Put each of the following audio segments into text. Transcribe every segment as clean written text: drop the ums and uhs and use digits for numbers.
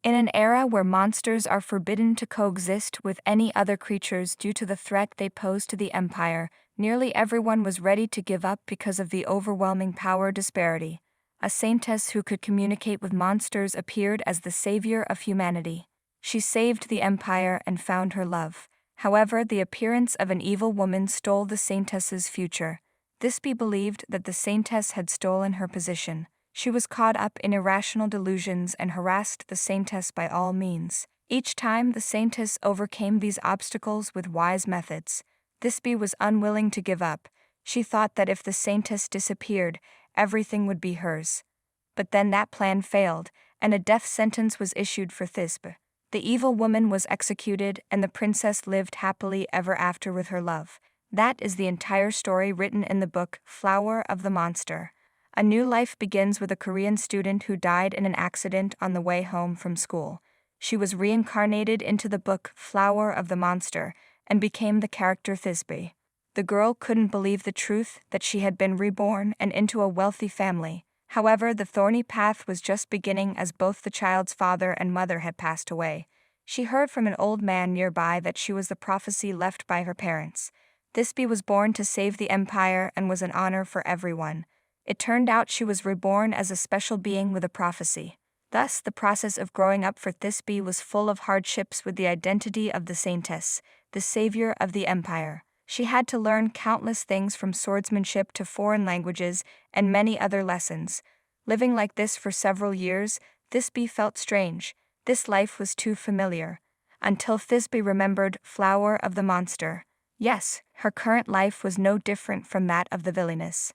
In an era where monsters are forbidden to coexist with any other creatures due to the threat they pose to the Empire, nearly everyone was ready to give up because of the overwhelming power disparity. A saintess who could communicate with monsters appeared as the savior of humanity. She saved the Empire and found her love. However, the appearance of an evil woman stole the saintess's future. Thisbe believed that the saintess had stolen her position. She was caught up in irrational delusions and harassed the saintess by all means. Each time the saintess overcame these obstacles with wise methods. Thisbe was unwilling to give up. She thought that if the saintess disappeared, everything would be hers. But then that plan failed, and a death sentence was issued for Thisbe. The evil woman was executed, and the princess lived happily ever after with her love. That is the entire story written in the book Flower of the Monster. A new life begins with a Korean student who died in an accident on the way home from school. She was reincarnated into the book Flower of the Monster and became the character Thisbe. The girl couldn't believe the truth that she had been reborn and into a wealthy family. However, the thorny path was just beginning as both the child's father and mother had passed away. She heard from an old man nearby that she was the prophecy left by her parents. Thisbe was born to save the Empire and was an honor for everyone. It turned out she was reborn as a special being with a prophecy. Thus, the process of growing up for Thisbe was full of hardships with the identity of the saintess, the savior of the Empire. She had to learn countless things from swordsmanship to foreign languages and many other lessons. Living like this for several years, Thisbe felt strange. This life was too familiar. Until Thisbe remembered Flower of the Monster. Yes, her current life was no different from that of the villainess.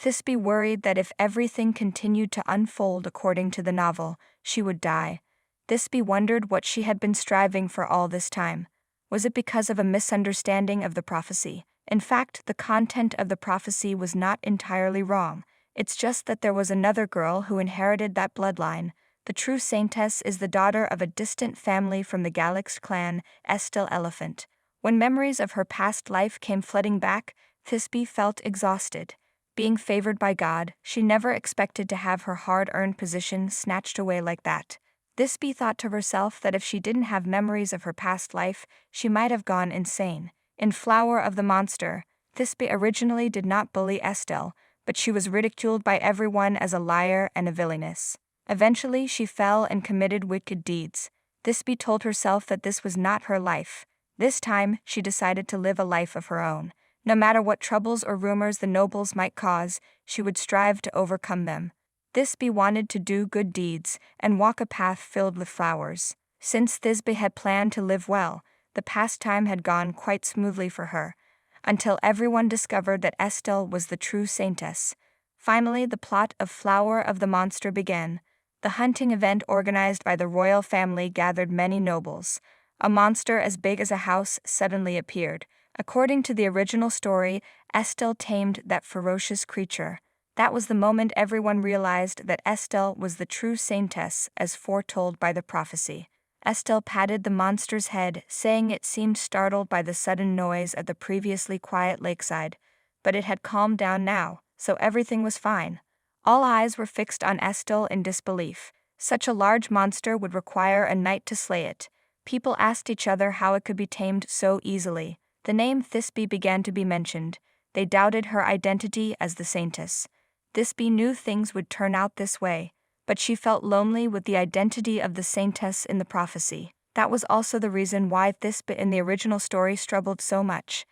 Thisbe worried that if everything continued to unfold according to the novel, she would die. Thisbe wondered what she had been striving for all this time. Was it because of a misunderstanding of the prophecy? In fact, the content of the prophecy was not entirely wrong. It's just that there was another girl who inherited that bloodline. The true saintess is the daughter of a distant family from the Galax clan, Estel Elephant. When memories of her past life came flooding back, Thisbe felt exhausted. Being favored by God, she never expected to have her hard-earned position snatched away like that. Thisbe thought to herself that if she didn't have memories of her past life, she might have gone insane. In Flower of the Monster, Thisbe originally did not bully Estel, but she was ridiculed by everyone as a liar and a villainess. Eventually, she fell and committed wicked deeds. Thisbe told herself that this was not her life. This time, she decided to live a life of her own. No matter what troubles or rumors the nobles might cause, she would strive to overcome them. Thisbe wanted to do good deeds and walk a path filled with flowers. Since Thisbe had planned to live well, the pastime had gone quite smoothly for her, until everyone discovered that Estel was the true saintess. Finally, the plot of Flower of the Monster began. The hunting event organized by the royal family gathered many nobles. A monster as big as a house suddenly appeared. According to the original story, Estel tamed that ferocious creature. That was the moment everyone realized that Estel was the true saintess as foretold by the prophecy. Estel patted the monster's head, saying it seemed startled by the sudden noise at the previously quiet lakeside, but it had calmed down now, so everything was fine. All eyes were fixed on Estel in disbelief. Such a large monster would require a night to slay it. People asked each other how it could be tamed so easily. The name Thisbe began to be mentioned. They doubted her identity as the saintess. Thisbe knew things would turn out this way, but she felt lonely with the identity of the saintess in the prophecy. That was also the reason why Thisbe in the original story struggled so much.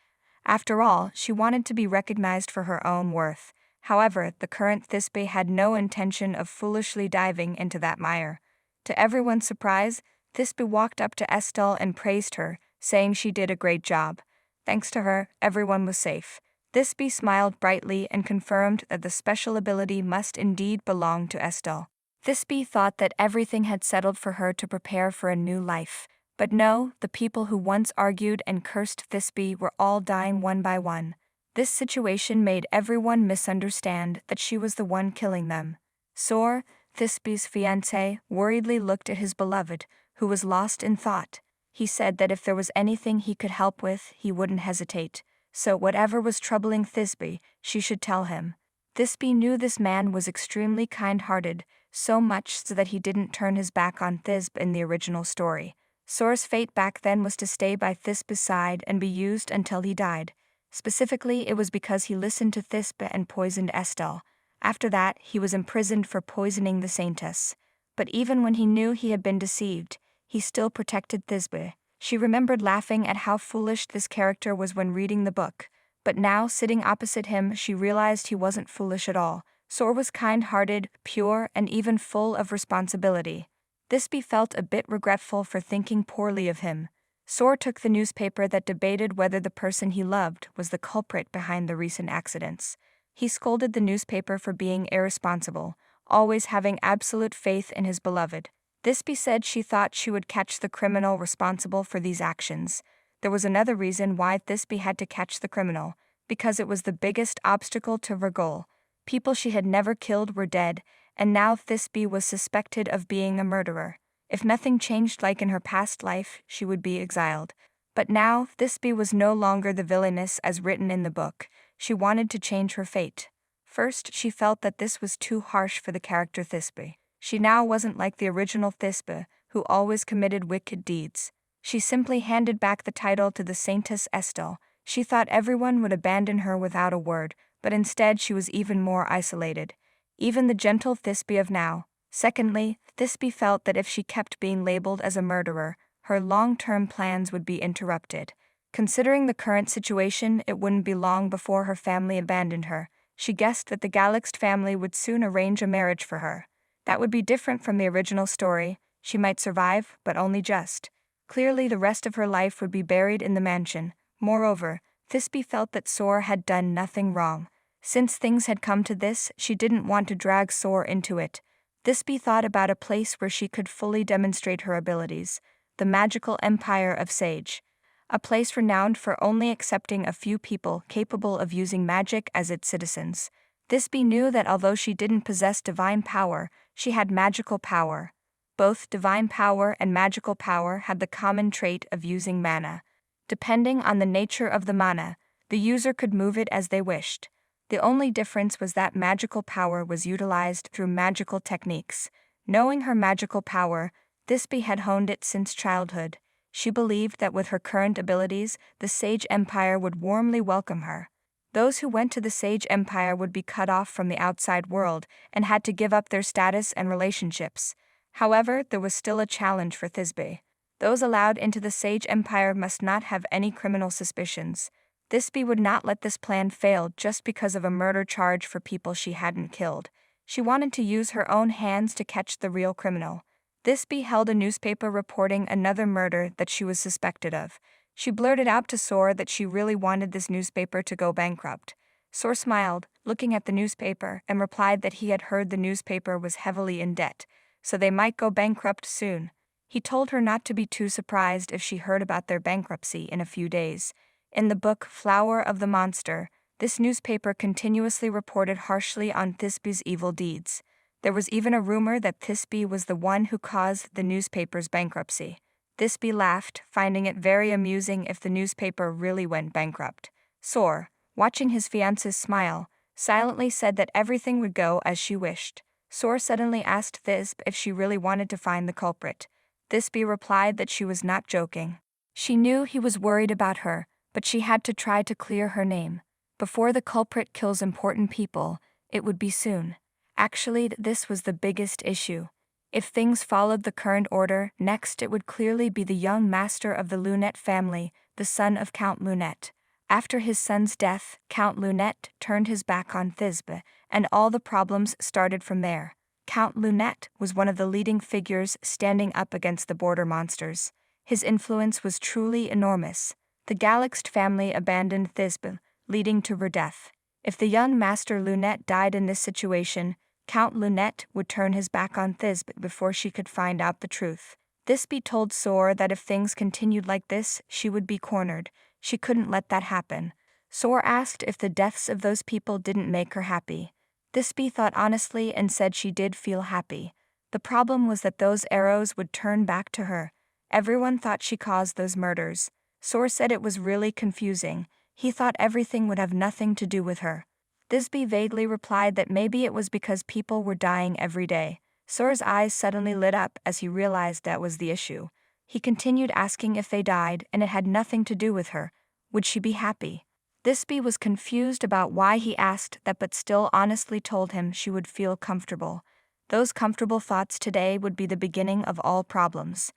After all, she wanted to be recognized for her own worth. However, the current Thisbe had no intention of foolishly diving into that mire. To everyone's surprise, Thisbe walked up to Estel and praised her, saying she did a great job. Thanks to her, everyone was safe. Thisbe smiled brightly and confirmed that the special ability must indeed belong to Estel. Thisbe thought that everything had settled for her to prepare for a new life. But no, the people who once argued and cursed Thisbe were all dying one by one. This situation made everyone misunderstand that she was the one killing them. Sore, Thisbe's fiancé worriedly looked at his beloved, who was lost in thought. He said that if there was anything he could help with, he wouldn't hesitate. So whatever was troubling Thisbe, she should tell him. Thisbe knew this man was extremely kind-hearted, so much so that he didn't turn his back on Thisbe in the original story. Soar's fate back then was to stay by Thisbe's side and be used until he died. Specifically, it was because he listened to Thisbe and poisoned Estel. After that, he was imprisoned for poisoning the saintess. But even when he knew he had been deceived, he still protected Thisbe. She remembered laughing at how foolish this character was when reading the book, but now, sitting opposite him, she realized he wasn't foolish at all. Soar was kind-hearted, pure, and even full of responsibility. Thisbe felt a bit regretful for thinking poorly of him. Soar took the newspaper that debated whether the person he loved was the culprit behind the recent accidents. He scolded the newspaper for being irresponsible, always having absolute faith in his beloved. Thisbe said she thought she would catch the criminal responsible for these actions. There was another reason why Thisbe had to catch the criminal, because it was the biggest obstacle to her goal. People she had never killed were dead, and now Thisbe was suspected of being a murderer. If nothing changed like in her past life, she would be exiled. But now, Thisbe was no longer the villainess as written in the book. She wanted to change her fate. First, she felt that this was too harsh for the character Thisbe. She now wasn't like the original Thisbe, who always committed wicked deeds. She simply handed back the title to the saintess Estel. She thought everyone would abandon her without a word, but instead she was even more isolated. Even the gentle Thisbe of now. Secondly, Thisbe felt that if she kept being labeled as a murderer, her long-term plans would be interrupted. Considering the current situation, it wouldn't be long before her family abandoned her. She guessed that the Galaxed family would soon arrange a marriage for her. That would be different from the original story. She might survive, but only just. Clearly, the rest of her life would be buried in the mansion. Moreover, Thisbe felt that Soar had done nothing wrong. Since things had come to this, she didn't want to drag Soar into it. Thisbe thought about a place where she could fully demonstrate her abilities, the magical empire of Sage. A place renowned for only accepting a few people capable of using magic as its citizens. Thisbe knew that although she didn't possess divine power, she had magical power. Both divine power and magical power had the common trait of using mana. Depending on the nature of the mana, the user could move it as they wished. The only difference was that magical power was utilized through magical techniques. Knowing her magical power, Thisbe had honed it since childhood. She believed that with her current abilities, the Sage Empire would warmly welcome her. Those who went to the Sage Empire would be cut off from the outside world and had to give up their status and relationships. However, there was still a challenge for Thisbe. Those allowed into the Sage Empire must not have any criminal suspicions. Thisbe would not let this plan fail just because of a murder charge for people she hadn't killed. She wanted to use her own hands to catch the real criminal. Thisbe held a newspaper reporting another murder that she was suspected of. She blurted out to Soar that she really wanted this newspaper to go bankrupt. Soar smiled, looking at the newspaper, and replied that he had heard the newspaper was heavily in debt, so they might go bankrupt soon. He told her not to be too surprised if she heard about their bankruptcy in a few days. In the book Flower of the Monster, this newspaper continuously reported harshly on Thisbe's evil deeds. There was even a rumor that Thisbe was the one who caused the newspaper's bankruptcy. Thisbe laughed, finding it very amusing if the newspaper really went bankrupt. Soar, watching his fiancée smile, silently said that everything would go as she wished. Soar suddenly asked Thisbe if she really wanted to find the culprit. Thisbe replied that she was not joking. She knew he was worried about her, but she had to try to clear her name. Before the culprit kills important people, it would be soon. Actually, this was the biggest issue. If things followed the current order, next it would clearly be the young master of the Lunette family, the son of Count Lunette. After his son's death, Count Lunette turned his back on Thisbe, and all the problems started from there. Count Lunette was one of the leading figures standing up against the border monsters. His influence was truly enormous. The Galaxed family abandoned Thisbe, leading to her death. If the young master Lunette died in this situation, Count Lunette would turn his back on Thisbe before she could find out the truth. Thisbe told Soar that if things continued like this, she would be cornered. She couldn't let that happen. Soar asked if the deaths of those people didn't make her happy. Thisbe thought honestly and said she did feel happy. The problem was that those arrows would turn back to her. Everyone thought she caused those murders. Soar said it was really confusing. He thought everything would have nothing to do with her. Thisbe vaguely replied that maybe it was because people were dying every day. Soar's eyes suddenly lit up as he realized that was the issue. He continued asking if they died and it had nothing to do with her. Would she be happy? Thisbe was confused about why he asked that, but still honestly told him she would feel comfortable. Those comfortable thoughts today would be the beginning of all problems.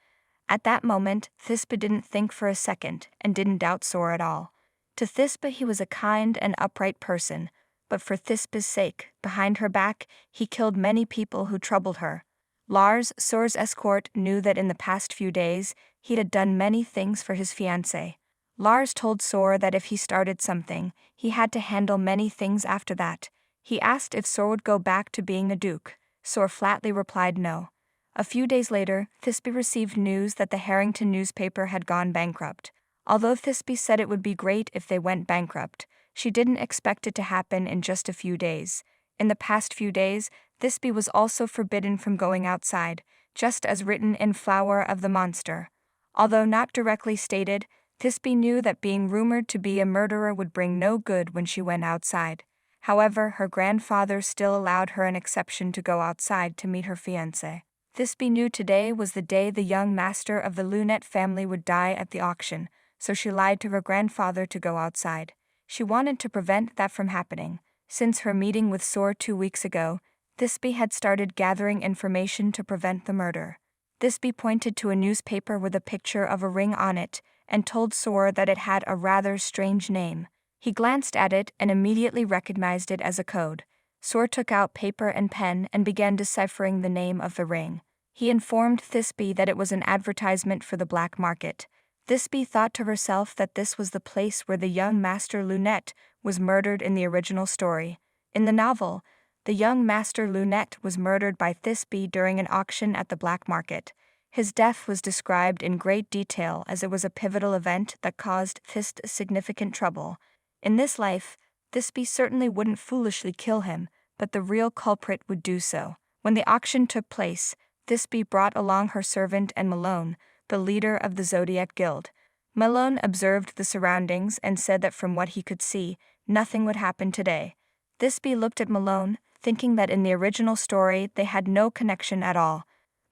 At that moment, Thisbe didn't think for a second and didn't doubt Soar at all. To Thisbe he was a kind and upright person, but for Thisbe's sake, behind her back, he killed many people who troubled her. Lars, Soar's escort, knew that in the past few days, he had done many things for his fiancée. Lars told Soar that if he started something, he had to handle many things after that. He asked if Soar would go back to being a duke. Soar flatly replied no. A few days later, Thisbe received news that the Harrington newspaper had gone bankrupt. Although Thisbe said it would be great if they went bankrupt, she didn't expect it to happen in just a few days. In the past few days, Thisbe was also forbidden from going outside, just as written in Flower of the Monster. Although not directly stated, Thisbe knew that being rumored to be a murderer would bring no good when she went outside. However, her grandfather still allowed her an exception to go outside to meet her fiancé. Thisbe knew today was the day the young master of the Lunette family would die at the auction, so she lied to her grandfather to go outside. She wanted to prevent that from happening. Since her meeting with Soar 2 weeks ago, Thisbe had started gathering information to prevent the murder. Thisbe pointed to a newspaper with a picture of a ring on it and told Soar that it had a rather strange name. He glanced at it and immediately recognized it as a code. Soar took out paper and pen and began deciphering the name of the ring. He informed Thisbe that it was an advertisement for the black market. Thisbe thought to herself that this was the place where the young Master Lunette was murdered in the original story. In the novel, the young Master Lunette was murdered by Thisbe during an auction at the black market. His death was described in great detail as it was a pivotal event that caused Thisbe significant trouble. In this life, Thisbe certainly wouldn't foolishly kill him, but the real culprit would do so. When the auction took place, Thisbe brought along her servant and Malone, the leader of the Zodiac Guild. Malone observed the surroundings and said that from what he could see, nothing would happen today. Thisbe looked at Malone, thinking that in the original story they had no connection at all.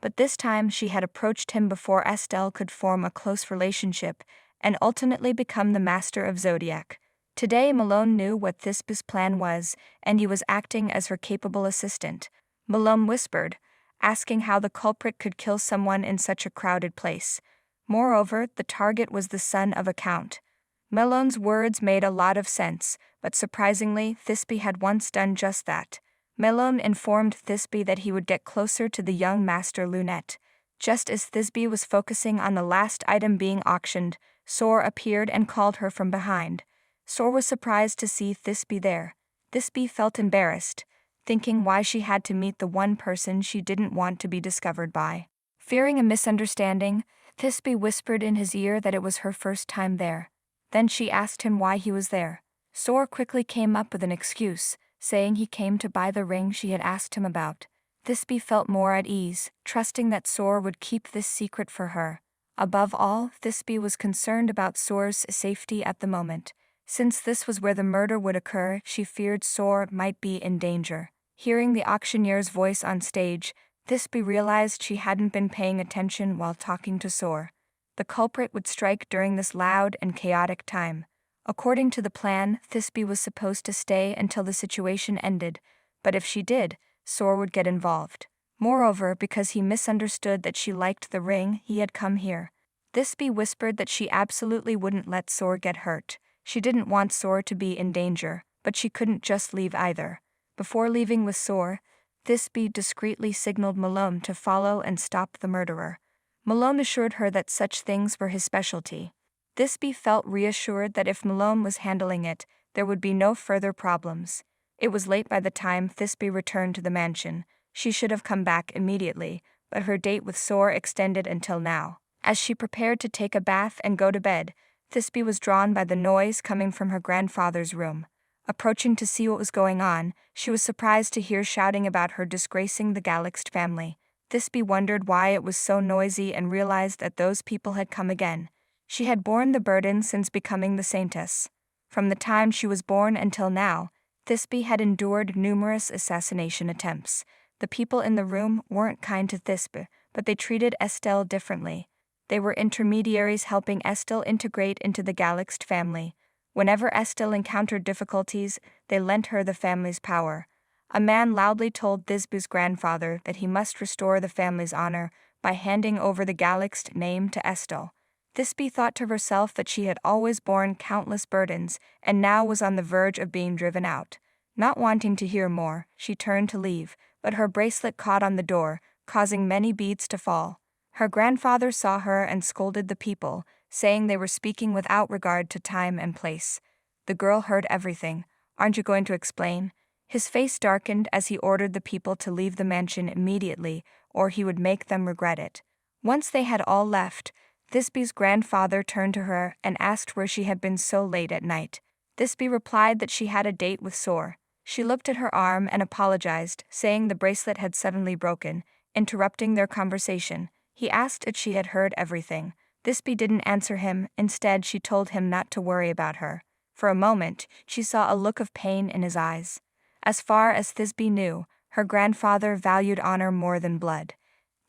But this time she had approached him before Estel could form a close relationship and ultimately become the master of Zodiac. Today Malone knew what Thisbe's plan was, and he was acting as her capable assistant. Malone whispered, asking how the culprit could kill someone in such a crowded place. Moreover, the target was the son of a count. Malone's words made a lot of sense, but surprisingly, Thisbe had once done just that. Malone informed Thisbe that he would get closer to the young Master Lunette. Just as Thisbe was focusing on the last item being auctioned, Soar appeared and called her from behind. Soar was surprised to see Thisbe there. Thisbe felt embarrassed, thinking why she had to meet the one person she didn't want to be discovered by. Fearing a misunderstanding, Thisbe whispered in his ear that it was her first time there. Then she asked him why he was there. Soar quickly came up with an excuse, saying he came to buy the ring she had asked him about. Thisbe felt more at ease, trusting that Soar would keep this secret for her. Above all, Thisbe was concerned about Soar's safety at the moment. Since this was where the murder would occur, she feared Soar might be in danger. Hearing the auctioneer's voice on stage, Thisbe realized she hadn't been paying attention while talking to Soar. The culprit would strike during this loud and chaotic time. According to the plan, Thisbe was supposed to stay until the situation ended, but if she did, Soar would get involved. Moreover, because he misunderstood that she liked the ring, he had come here. Thisbe whispered that she absolutely wouldn't let Soar get hurt. She didn't want Soar to be in danger, but she couldn't just leave either. Before leaving with Soar, Thisbe discreetly signaled Malone to follow and stop the murderer. Malone assured her that such things were his specialty. Thisbe felt reassured that if Malone was handling it, there would be no further problems. It was late by the time Thisbe returned to the mansion. She should have come back immediately, but her date with Soar extended until now. As she prepared to take a bath and go to bed, Thisbe was drawn by the noise coming from her grandfather's room. Approaching to see what was going on, she was surprised to hear shouting about her disgracing the Galaxt family. Thisbe wondered why it was so noisy and realized that those people had come again. She had borne the burden since becoming the saintess. From the time she was born until now, Thisbe had endured numerous assassination attempts. The people in the room weren't kind to Thisbe, but they treated Estel differently. They were intermediaries helping Estel integrate into the Galaxt family. Whenever Estel encountered difficulties, they lent her the family's power. A man loudly told Thisbe's grandfather that he must restore the family's honor by handing over the Galaxt name to Estel. Thisbe thought to herself that she had always borne countless burdens and now was on the verge of being driven out. Not wanting to hear more, she turned to leave, but her bracelet caught on the door, causing many beads to fall. Her grandfather saw her and scolded the people, saying they were speaking without regard to time and place. The girl heard everything. "Aren't you going to explain?" His face darkened as he ordered the people to leave the mansion immediately, or he would make them regret it. Once they had all left, Thisbe's grandfather turned to her and asked where she had been so late at night. Thisbe replied that she had a date with Sor. She looked at her arm and apologized, saying the bracelet had suddenly broken, interrupting their conversation. He asked if she had heard everything. Thisbe didn't answer him. Instead, she told him not to worry about her. For a moment, she saw a look of pain in his eyes. As far as Thisbe knew, her grandfather valued honor more than blood.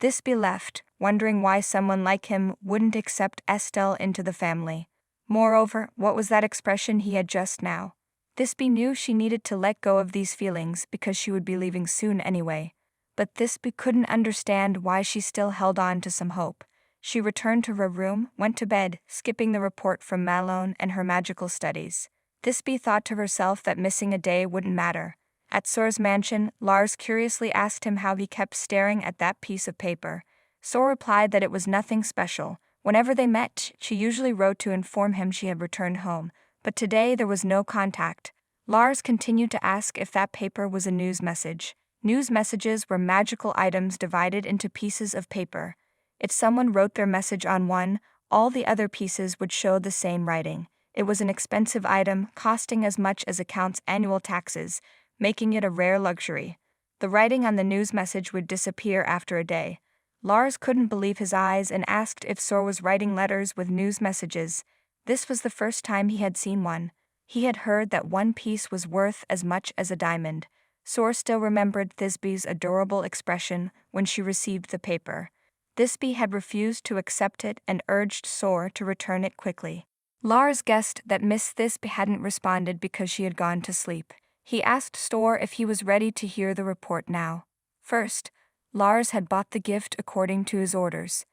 Thisbe left, wondering why someone like him wouldn't accept Estel into the family. Moreover, what was that expression he had just now? Thisbe knew she needed to let go of these feelings because she would be leaving soon anyway. But Thisbe couldn't understand why she still held on to some hope. She returned to her room, went to bed, skipping the report from Malone and her magical studies. Thisbe thought to herself that missing a day wouldn't matter. At Sor's mansion, Lars curiously asked him how he kept staring at that piece of paper. Sor replied that it was nothing special. Whenever they met, she usually wrote to inform him she had returned home, but today there was no contact. Lars continued to ask if that paper was a news message. News messages were magical items divided into pieces of paper. If someone wrote their message on one, all the other pieces would show the same writing. It was an expensive item, costing as much as a count's annual taxes, making it a rare luxury. The writing on the news message would disappear after a day. Lars couldn't believe his eyes and asked if Sor was writing letters with news messages. This was the first time he had seen one. He had heard that one piece was worth as much as a diamond. Sor still remembered Thisbe's adorable expression when she received the paper. Thisbe had refused to accept it and urged Sor to return it quickly. Lars guessed that Miss Thisbe hadn't responded because she had gone to sleep. He asked Sor if he was ready to hear the report now. First, Lars had bought the gift according to his orders.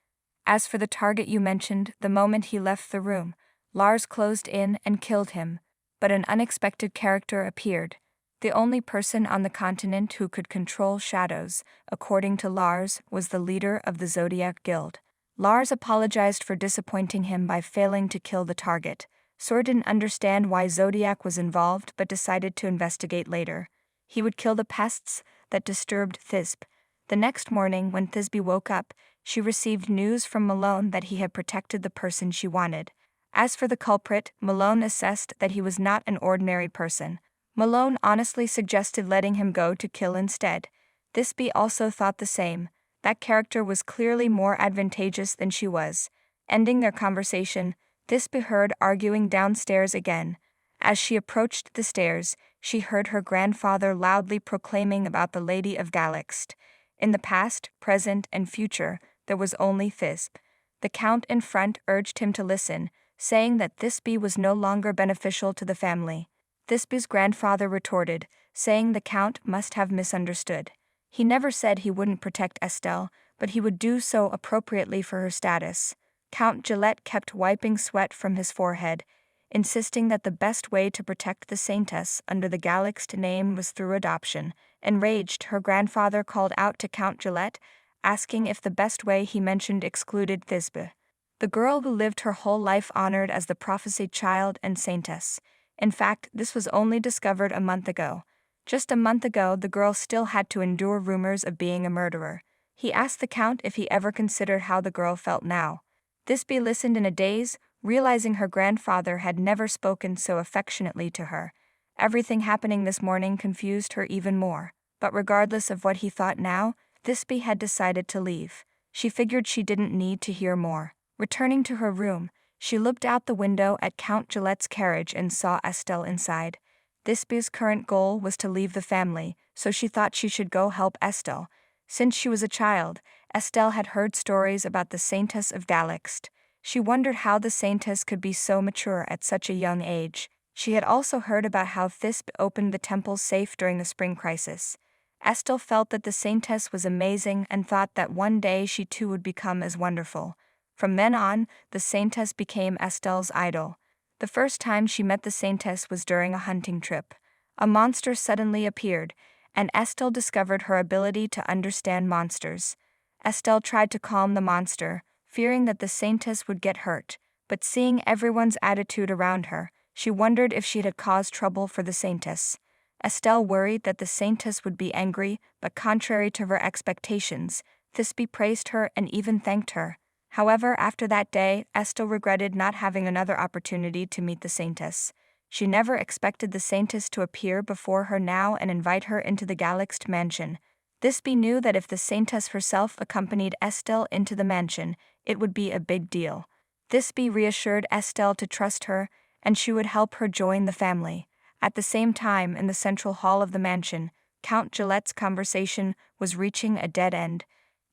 As for the target you mentioned, the moment he left the room, Lars closed in and killed him, but an unexpected character appeared. The only person on the continent who could control shadows, according to Lars, was the leader of the Zodiac Guild. Lars apologized for disappointing him by failing to kill the target. Sor didn't understand why Zodiac was involved but decided to investigate later. He would kill the pests that disturbed Thisbe. The next morning, when Thisbe woke up, she received news from Malone that he had protected the person she wanted. As for the culprit, Malone assessed that he was not an ordinary person. Malone honestly suggested letting him go to kill instead. Thisbe also thought the same. That character was clearly more advantageous than she was. Ending their conversation, Thisbe heard arguing downstairs again. As she approached the stairs, she heard her grandfather loudly proclaiming about the Lady of Galaxt. In the past, present, and future, there was only Thisbe. The count in front urged him to listen, saying that Thisbe was no longer beneficial to the family. Thisbe's grandfather retorted, saying the count must have misunderstood. He never said he wouldn't protect Estel, but he would do so appropriately for her status. Count Gillette kept wiping sweat from his forehead, insisting that the best way to protect the saintess under the Galaxt name was through adoption. Enraged, her grandfather called out to Count Gillette, asking if the best way he mentioned excluded Thisbe, the girl who lived her whole life honored as the prophesied child and saintess. In fact, this was only discovered a month ago. Just a month ago, the girl still had to endure rumors of being a murderer. He asked the count if he ever considered how the girl felt now. Thisbe listened in a daze, realizing her grandfather had never spoken so affectionately to her. Everything happening this morning confused her even more. But regardless of what he thought now, Thisbe had decided to leave. She figured she didn't need to hear more. Returning to her room, she looked out the window at Count Gillette's carriage and saw Estel inside. Thisbe's current goal was to leave the family, so she thought she should go help Estel. Since she was a child, Estel had heard stories about the saintess of Galaxt. She wondered how the saintess could be so mature at such a young age. She had also heard about how Thisbe opened the temple's safe during the spring crisis. Estel felt that the saintess was amazing and thought that one day she too would become as wonderful. From then on, the saintess became Estel's idol. The first time she met the saintess was during a hunting trip. A monster suddenly appeared, and Estel discovered her ability to understand monsters. Estel tried to calm the monster, fearing that the saintess would get hurt, but seeing everyone's attitude around her, she wondered if she had caused trouble for the saintess. Estel worried that the saintess would be angry, but contrary to her expectations, Thisbe praised her and even thanked her. However, after that day, Estel regretted not having another opportunity to meet the saintess. She never expected the saintess to appear before her now and invite her into the Galaxt mansion. Thisbe knew that if the saintess herself accompanied Estel into the mansion, it would be a big deal. Thisbe reassured Estel to trust her, and she would help her join the family. At the same time, in the central hall of the mansion, Count Gillette's conversation was reaching a dead end.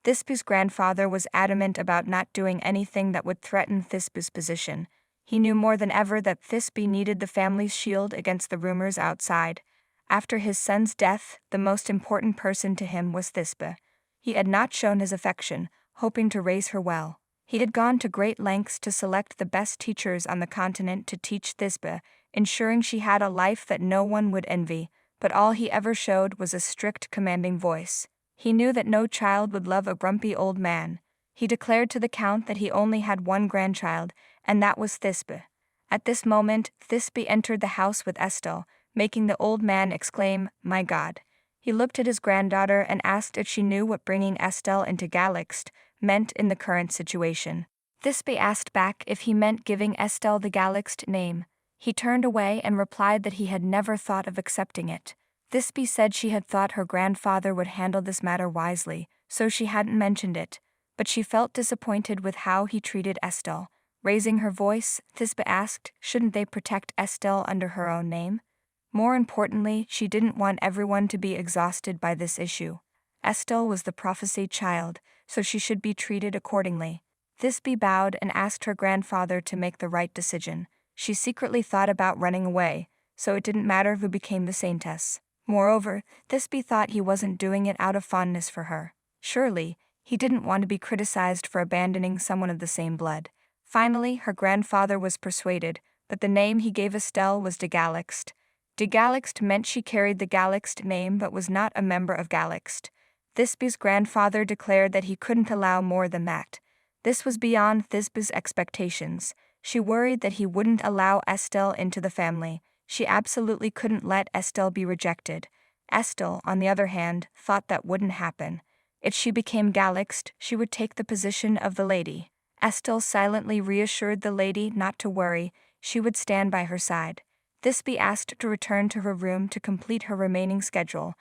Thisbe's grandfather was adamant about not doing anything that would threaten Thisbe's position. He knew more than ever that Thisbe needed the family's shield against the rumors outside. After his son's death, the most important person to him was Thisbe. He had not shown his affection, hoping to raise her well. He had gone to great lengths to select the best teachers on the continent to teach Thisbe, ensuring she had a life that no one would envy, but all he ever showed was a strict, commanding voice. He knew that no child would love a grumpy old man. He declared to the count that he only had one grandchild, and that was Thisbe. At this moment, Thisbe entered the house with Estel, making the old man exclaim, "My God." He looked at his granddaughter and asked if she knew what bringing Estel into Galaxt meant in the current situation. Thisbe asked back if he meant giving Estel the Galaxt name. He turned away and replied that he had never thought of accepting it. Thisbe said she had thought her grandfather would handle this matter wisely, so she hadn't mentioned it, but she felt disappointed with how he treated Estel. Raising her voice, Thisbe asked, shouldn't they protect Estel under her own name? More importantly, she didn't want everyone to be exhausted by this issue. Estel was the prophesied child, so she should be treated accordingly. Thisbe bowed and asked her grandfather to make the right decision. She secretly thought about running away, so it didn't matter who became the saintess. Moreover, Thisbe thought he wasn't doing it out of fondness for her. Surely, he didn't want to be criticized for abandoning someone of the same blood. Finally, her grandfather was persuaded, but the name he gave Estel was de Galaxt. De Galaxt meant she carried the Galaxt name but was not a member of Galaxt. Thisbe's grandfather declared that he couldn't allow more than that. This was beyond Thisbe's expectations. She worried that he wouldn't allow Estel into the family. She absolutely couldn't let Estel be rejected. Estel, on the other hand, thought that wouldn't happen. If she became Galaxt, she would take the position of the lady. Estel silently reassured the lady not to worry, she would stand by her side. Thisbe asked to return to her room to complete her remaining schedule.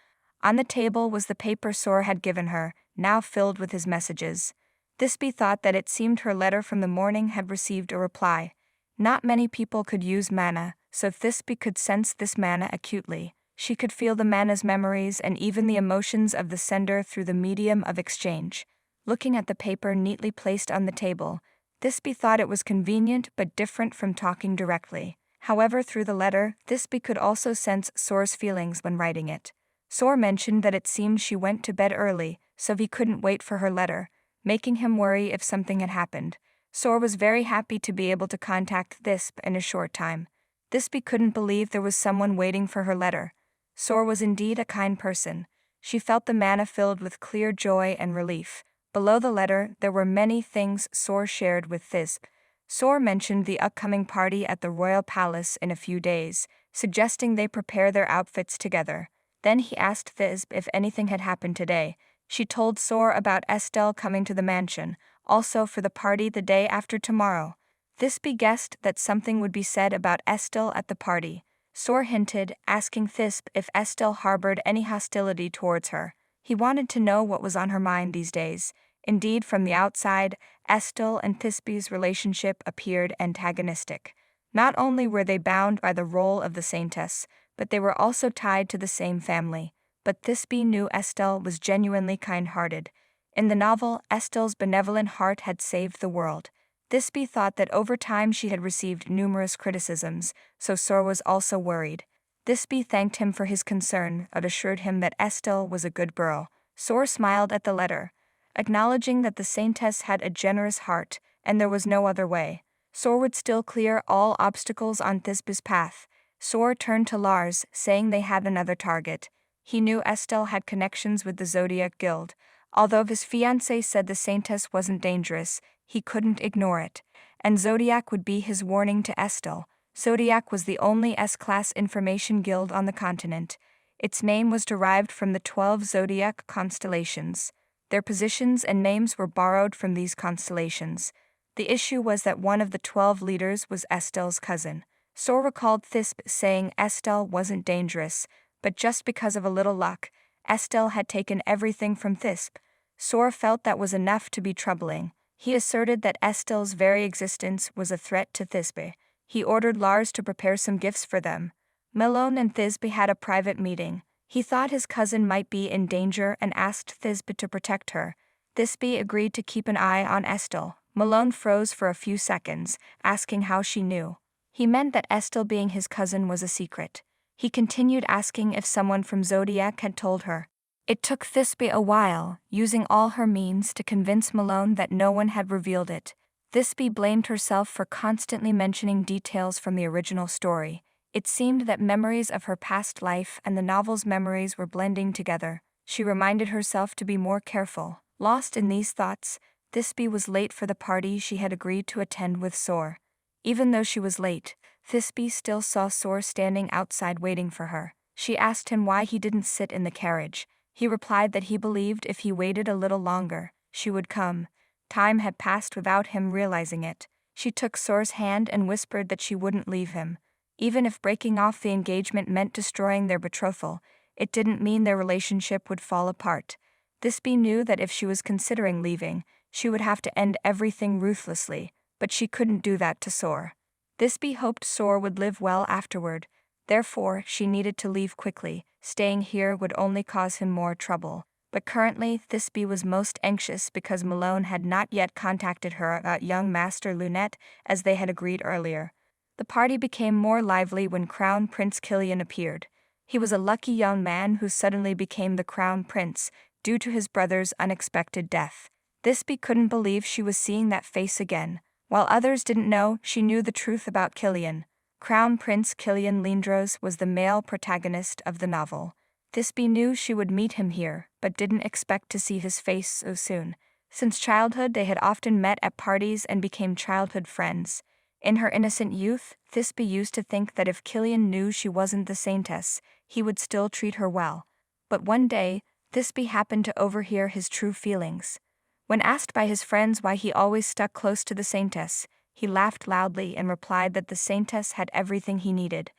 On the table was the paper Sor had given her, now filled with his messages. Thisbe thought that it seemed her letter from the morning had received a reply. Not many people could use mana, so Thisbe could sense this mana acutely. She could feel the mana's memories and even the emotions of the sender through the medium of exchange. Looking at the paper neatly placed on the table, Thisbe thought it was convenient but different from talking directly. However, through the letter, Thisbe could also sense Sor's feelings when writing it. Sor mentioned that it seemed she went to bed early, so he couldn't wait for her letter, making him worry if something had happened. Sor was very happy to be able to contact Thisbe in a short time. Thisbe couldn't believe there was someone waiting for her letter. Sor was indeed a kind person. She felt the mana filled with clear joy and relief. Below the letter, there were many things Sor shared with Thisbe. Sor mentioned the upcoming party at the royal palace in a few days, suggesting they prepare their outfits together. Then he asked Thisbe if anything had happened today. She told Sor about Estel coming to the mansion, also for the party the day after tomorrow. Thisbe guessed that something would be said about Estel at the party. Sor hinted, asking Thisbe if Estel harbored any hostility towards her. He wanted to know what was on her mind these days. Indeed, from the outside, Estel and Thisbe's relationship appeared antagonistic. Not only were they bound by the role of the saintess, but they were also tied to the same family. but Thisbe knew Estel was genuinely kind-hearted. In the novel, Estel's benevolent heart had saved the world. Thisbe thought that over time she had received numerous criticisms, so Sor was also worried. Thisbe thanked him for his concern and assured him that Estel was a good girl. Sor smiled at the letter, acknowledging that the saintess had a generous heart, and there was no other way. Sor would still clear all obstacles on Thisbe's path. Sor turned to Lars, saying they had another target. He knew Estel had connections with the Zodiac Guild. Although his fiancé said the saintess wasn't dangerous, he couldn't ignore it. And Zodiac would be his warning to Estel. Zodiac was the only S-class information guild on the continent. Its name was derived from the 12 zodiac constellations. Their positions and names were borrowed from these constellations. The issue was that one of the 12 leaders was Estel's cousin. Sor recalled Thisbe saying Estel wasn't dangerous, but just because of a little luck, Estel had taken everything from Thisbe. Sor felt that was enough to be troubling. He asserted that Estel's very existence was a threat to Thisbe. He ordered Lars to prepare some gifts for them. Malone and Thisbe had a private meeting. He thought his cousin might be in danger and asked Thisbe to protect her. Thisbe agreed to keep an eye on Estel. Malone froze for a few seconds, asking how she knew. He meant that Estel being his cousin was a secret. He continued asking if someone from Zodiac had told her. It took Thisbe a while, using all her means to convince Malone that no one had revealed it. Thisbe blamed herself for constantly mentioning details from the original story. It seemed that memories of her past life and the novel's memories were blending together. She reminded herself to be more careful. Lost in these thoughts, Thisbe was late for the party she had agreed to attend with Sor. Even though she was late, Thisbe still saw Sor standing outside waiting for her. She asked him why he didn't sit in the carriage. He replied that he believed if he waited a little longer, she would come. Time had passed without him realizing it. She took Sor's hand and whispered that she wouldn't leave him. Even if breaking off the engagement meant destroying their betrothal, it didn't mean their relationship would fall apart. Thisbe knew that if she was considering leaving, she would have to end everything ruthlessly, but she couldn't do that to Sor. Thisbe hoped Sor would live well afterward. Therefore, she needed to leave quickly. Staying here would only cause him more trouble. But currently, Thisbe was most anxious because Malone had not yet contacted her about young Master Lunette as they had agreed earlier. The party became more lively when Crown Prince Killian appeared. He was a lucky young man who suddenly became the Crown Prince due to his brother's unexpected death. Thisbe couldn't believe she was seeing that face again. While others didn't know, she knew the truth about Killian. Crown Prince Killian Lindros was the male protagonist of the novel. Thisbe knew she would meet him here, but didn't expect to see his face so soon. Since childhood, they had often met at parties and became childhood friends. In her innocent youth, Thisbe used to think that if Killian knew she wasn't the saintess, he would still treat her well. But one day, Thisbe happened to overhear his true feelings. When asked by his friends why he always stuck close to the saintess, he laughed loudly and replied that the saintess had everything he needed.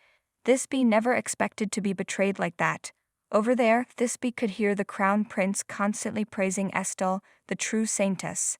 Thisbe never expected to be betrayed like that. Over there, Thisbe could hear the Crown Prince constantly praising Estel, the true saintess.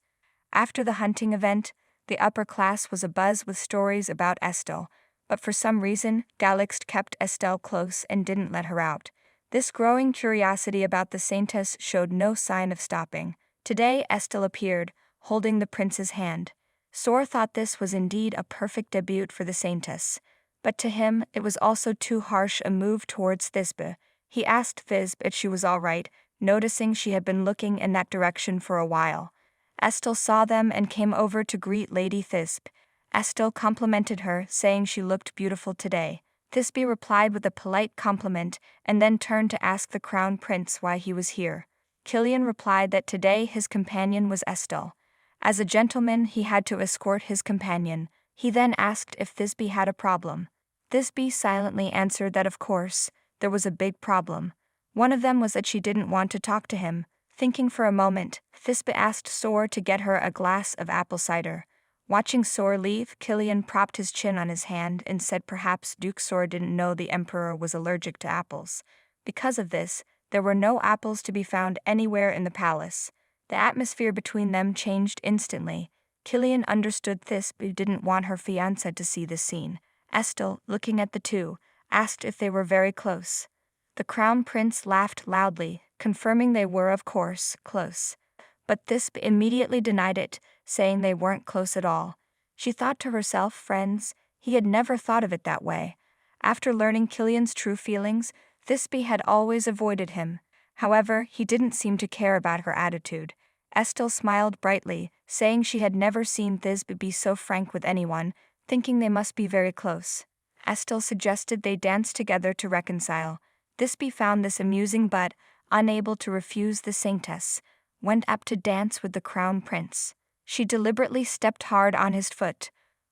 After the hunting event, the upper class was abuzz with stories about Estel, but for some reason, Galaxt kept Estel close and didn't let her out. This growing curiosity about the saintess showed no sign of stopping. Today, Estel appeared, holding the prince's hand. Sor thought this was indeed a perfect debut for the saintess, but to him it was also too harsh a move towards Thisbe. He asked Thisbe if she was all right, noticing she had been looking in that direction for a while. Estel saw them and came over to greet Lady Thisbe. Estel complimented her, saying she looked beautiful today. Thisbe replied with a polite compliment and then turned to ask the Crown Prince why he was here. Killian replied that today his companion was Estel. As a gentleman, he had to escort his companion. He then asked if Thisbe had a problem. Thisbe silently answered that of course, there was a big problem. One of them was that she didn't want to talk to him. Thinking for a moment, Thisbe asked Sor to get her a glass of apple cider. Watching Sor leave, Killian propped his chin on his hand and said perhaps Duke Sor didn't know the Emperor was allergic to apples. Because of this, there were no apples to be found anywhere in the palace. The atmosphere between them changed instantly. Killian understood Thisbe didn't want her fiancé to see this scene. Estel, looking at the two, asked if they were very close. The crown prince laughed loudly, confirming they were, of course, close. But Thisbe immediately denied it, saying they weren't close at all. She thought to herself, friends, he had never thought of it that way. After learning Killian's true feelings, Thisbe had always avoided him. However, he didn't seem to care about her attitude. Estel smiled brightly, saying she had never seen Thisbe be so frank with anyone, thinking they must be very close. Estel suggested they dance together to reconcile. Thisbe found this amusing but, unable to refuse the saintess, went up to dance with the crown prince. She deliberately stepped hard on his foot,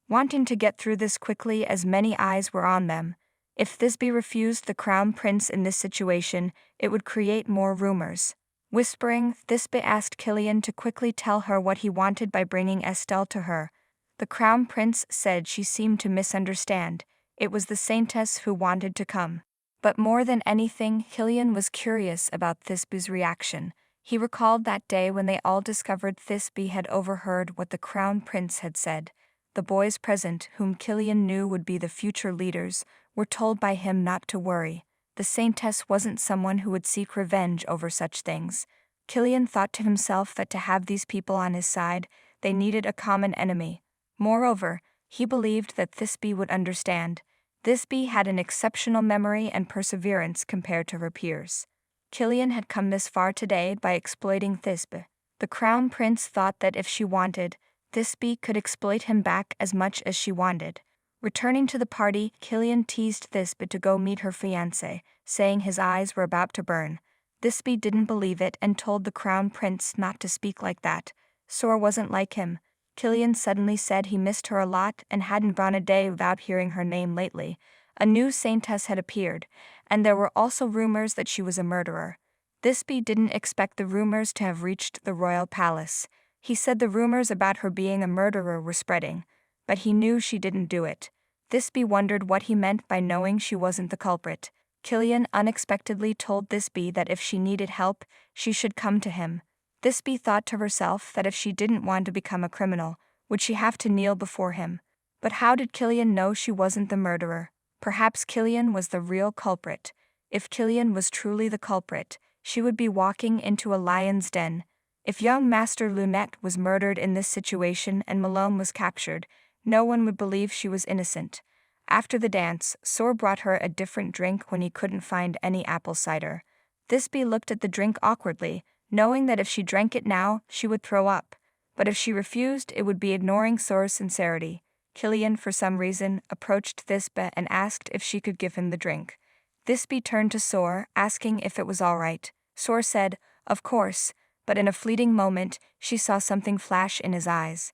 wanting to get through this quickly as many eyes were on them. If Thisbe refused the crown prince in this situation, it would create more rumors. Whispering, Thisbe asked Killian to quickly tell her what he wanted by bringing Estel to her. The crown prince said she seemed to misunderstand. It was the saintess who wanted to come. But more than anything, Killian was curious about Thisbe's reaction. He recalled that day when they all discovered Thisbe had overheard what the crown prince had said. The boys present, whom Killian knew would be the future leaders, were told by him not to worry. The saintess wasn't someone who would seek revenge over such things. Killian thought to himself that to have these people on his side, they needed a common enemy. Moreover, he believed that Thisbe would understand. Thisbe had an exceptional memory and perseverance compared to her peers. Killian had come this far today by exploiting Thisbe. The crown prince thought that if she wanted, Thisbe could exploit him back as much as she wanted. Returning to the party, Killian teased Thisbe to go meet her fiancé, saying his eyes were about to burn. Thisbe didn't believe it and told the crown prince not to speak like that. Sor wasn't like him. Killian suddenly said he missed her a lot and hadn't gone a day without hearing her name lately. A new saintess had appeared, and there were also rumors that she was a murderer. Thisbe didn't expect the rumors to have reached the royal palace. He said the rumors about her being a murderer were spreading, but he knew she didn't do it. Thisbe wondered what he meant by knowing she wasn't the culprit. Killian unexpectedly told Thisbe that if she needed help, she should come to him. Thisbe thought to herself that if she didn't want to become a criminal, would she have to kneel before him? But how did Killian know she wasn't the murderer? Perhaps Killian was the real culprit. If Killian was truly the culprit, she would be walking into a lion's den. If young Master Lunette was murdered in this situation and Malone was captured, no one would believe she was innocent. After the dance, Sor brought her a different drink when he couldn't find any apple cider. Thisbe looked at the drink awkwardly, knowing that if she drank it now, she would throw up. But if she refused, it would be ignoring Sor's sincerity. Killian, for some reason, approached Thisbe and asked if she could give him the drink. Thisbe turned to Sor, asking if it was all right. Sor said, "Of course," but in a fleeting moment, she saw something flash in his eyes.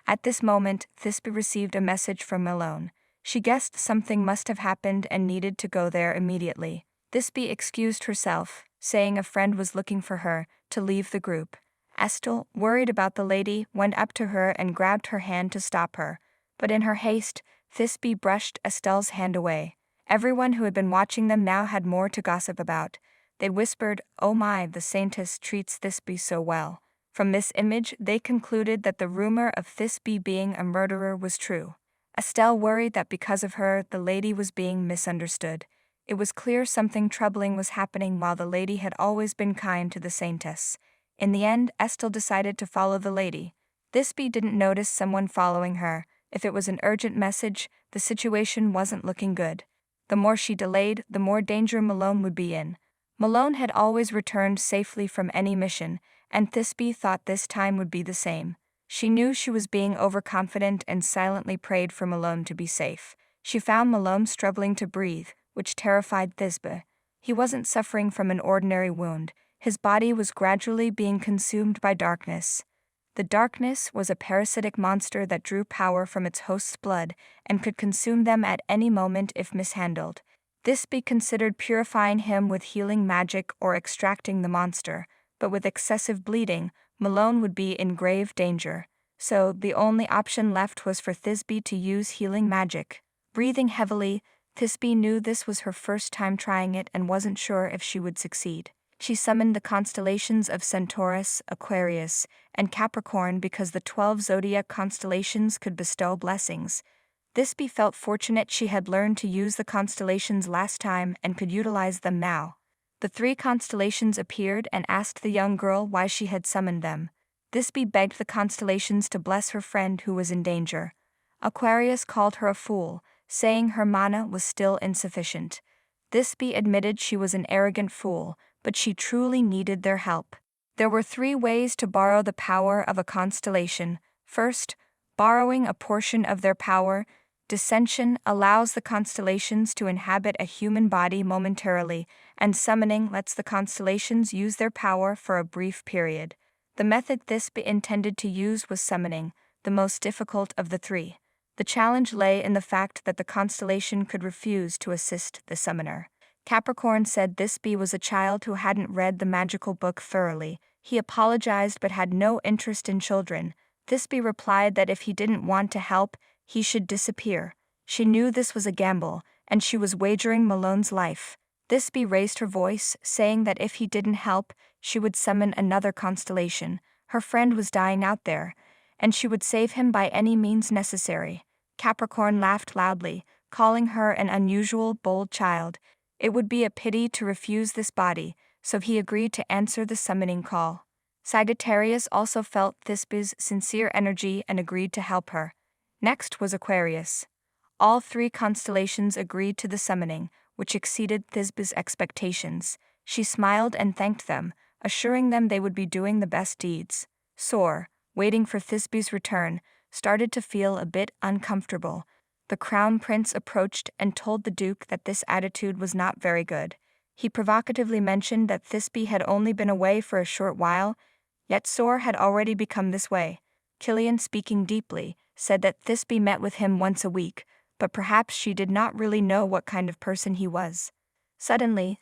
At this moment, Thisbe received a message from Malone. She guessed something must have happened and needed to go there immediately. Thisbe excused herself, saying a friend was looking for her, to leave the group. Estel, worried about the lady, went up to her and grabbed her hand to stop her. But in her haste, Thisbe brushed Estel's hand away. Everyone who had been watching them now had more to gossip about. They whispered, "Oh my, the saintess treats Thisbe so well." From this image, they concluded that the rumor of Thisbe being a murderer was true. Estel worried that because of her, the lady was being misunderstood. It was clear something troubling was happening while the lady had always been kind to the saintess. In the end, Estel decided to follow the lady. Thisbe didn't notice someone following her. If it was an urgent message, the situation wasn't looking good. The more she delayed, the more danger Malone would be in. Malone had always returned safely from any mission, and Thisbe thought this time would be the same. She knew she was being overconfident and silently prayed for Malone to be safe. She found Malone struggling to breathe, which terrified Thisbe. He wasn't suffering from an ordinary wound. His body was gradually being consumed by darkness. The darkness was a parasitic monster that drew power from its host's blood and could consume them at any moment if mishandled. Thisbe considered purifying him with healing magic or extracting the monster, but with excessive bleeding, Malone would be in grave danger. So, the only option left was for Thisbe to use healing magic. Breathing heavily, Thisbe knew this was her first time trying it and wasn't sure if she would succeed. She summoned the constellations of Centaurus, Aquarius, and Capricorn because the 12 zodiac constellations could bestow blessings. Thisbe felt fortunate she had learned to use the constellations last time and could utilize them now. The 3 constellations appeared and asked the young girl why she had summoned them. Thisbe begged the constellations to bless her friend who was in danger. Aquarius called her a fool, saying her mana was still insufficient. Thisbe admitted she was an arrogant fool, but she truly needed their help. There were 3 ways to borrow the power of a constellation. First, borrowing a portion of their power. Dissension allows the constellations to inhabit a human body momentarily, and summoning lets the constellations use their power for a brief period. The method Thisbe intended to use was summoning, the most difficult of the 3. The challenge lay in the fact that the constellation could refuse to assist the summoner. Capricorn said Thisbe was a child who hadn't read the magical book thoroughly. He apologized but had no interest in children. Thisbe replied that if he didn't want to help, he should disappear. She knew this was a gamble, and she was wagering Malone's life. Thisbe raised her voice, saying that if he didn't help, she would summon another constellation. Her friend was dying out there, and she would save him by any means necessary. Capricorn laughed loudly, calling her an unusual, bold child. It would be a pity to refuse this body, so he agreed to answer the summoning call. Sagittarius also felt Thisbe's sincere energy and agreed to help her. Next was Aquarius. All 3 constellations agreed to the summoning, which exceeded Thisbe's expectations. She smiled and thanked them, assuring them they would be doing the best deeds. Sor, waiting for Thisbe's return, started to feel a bit uncomfortable. The crown prince approached and told the duke that this attitude was not very good. He provocatively mentioned that Thisbe had only been away for a short while, yet Sor had already become this way. Killian, speaking deeply, said that Thisbe met with him once a week, but perhaps she did not really know what kind of person he was. Suddenly,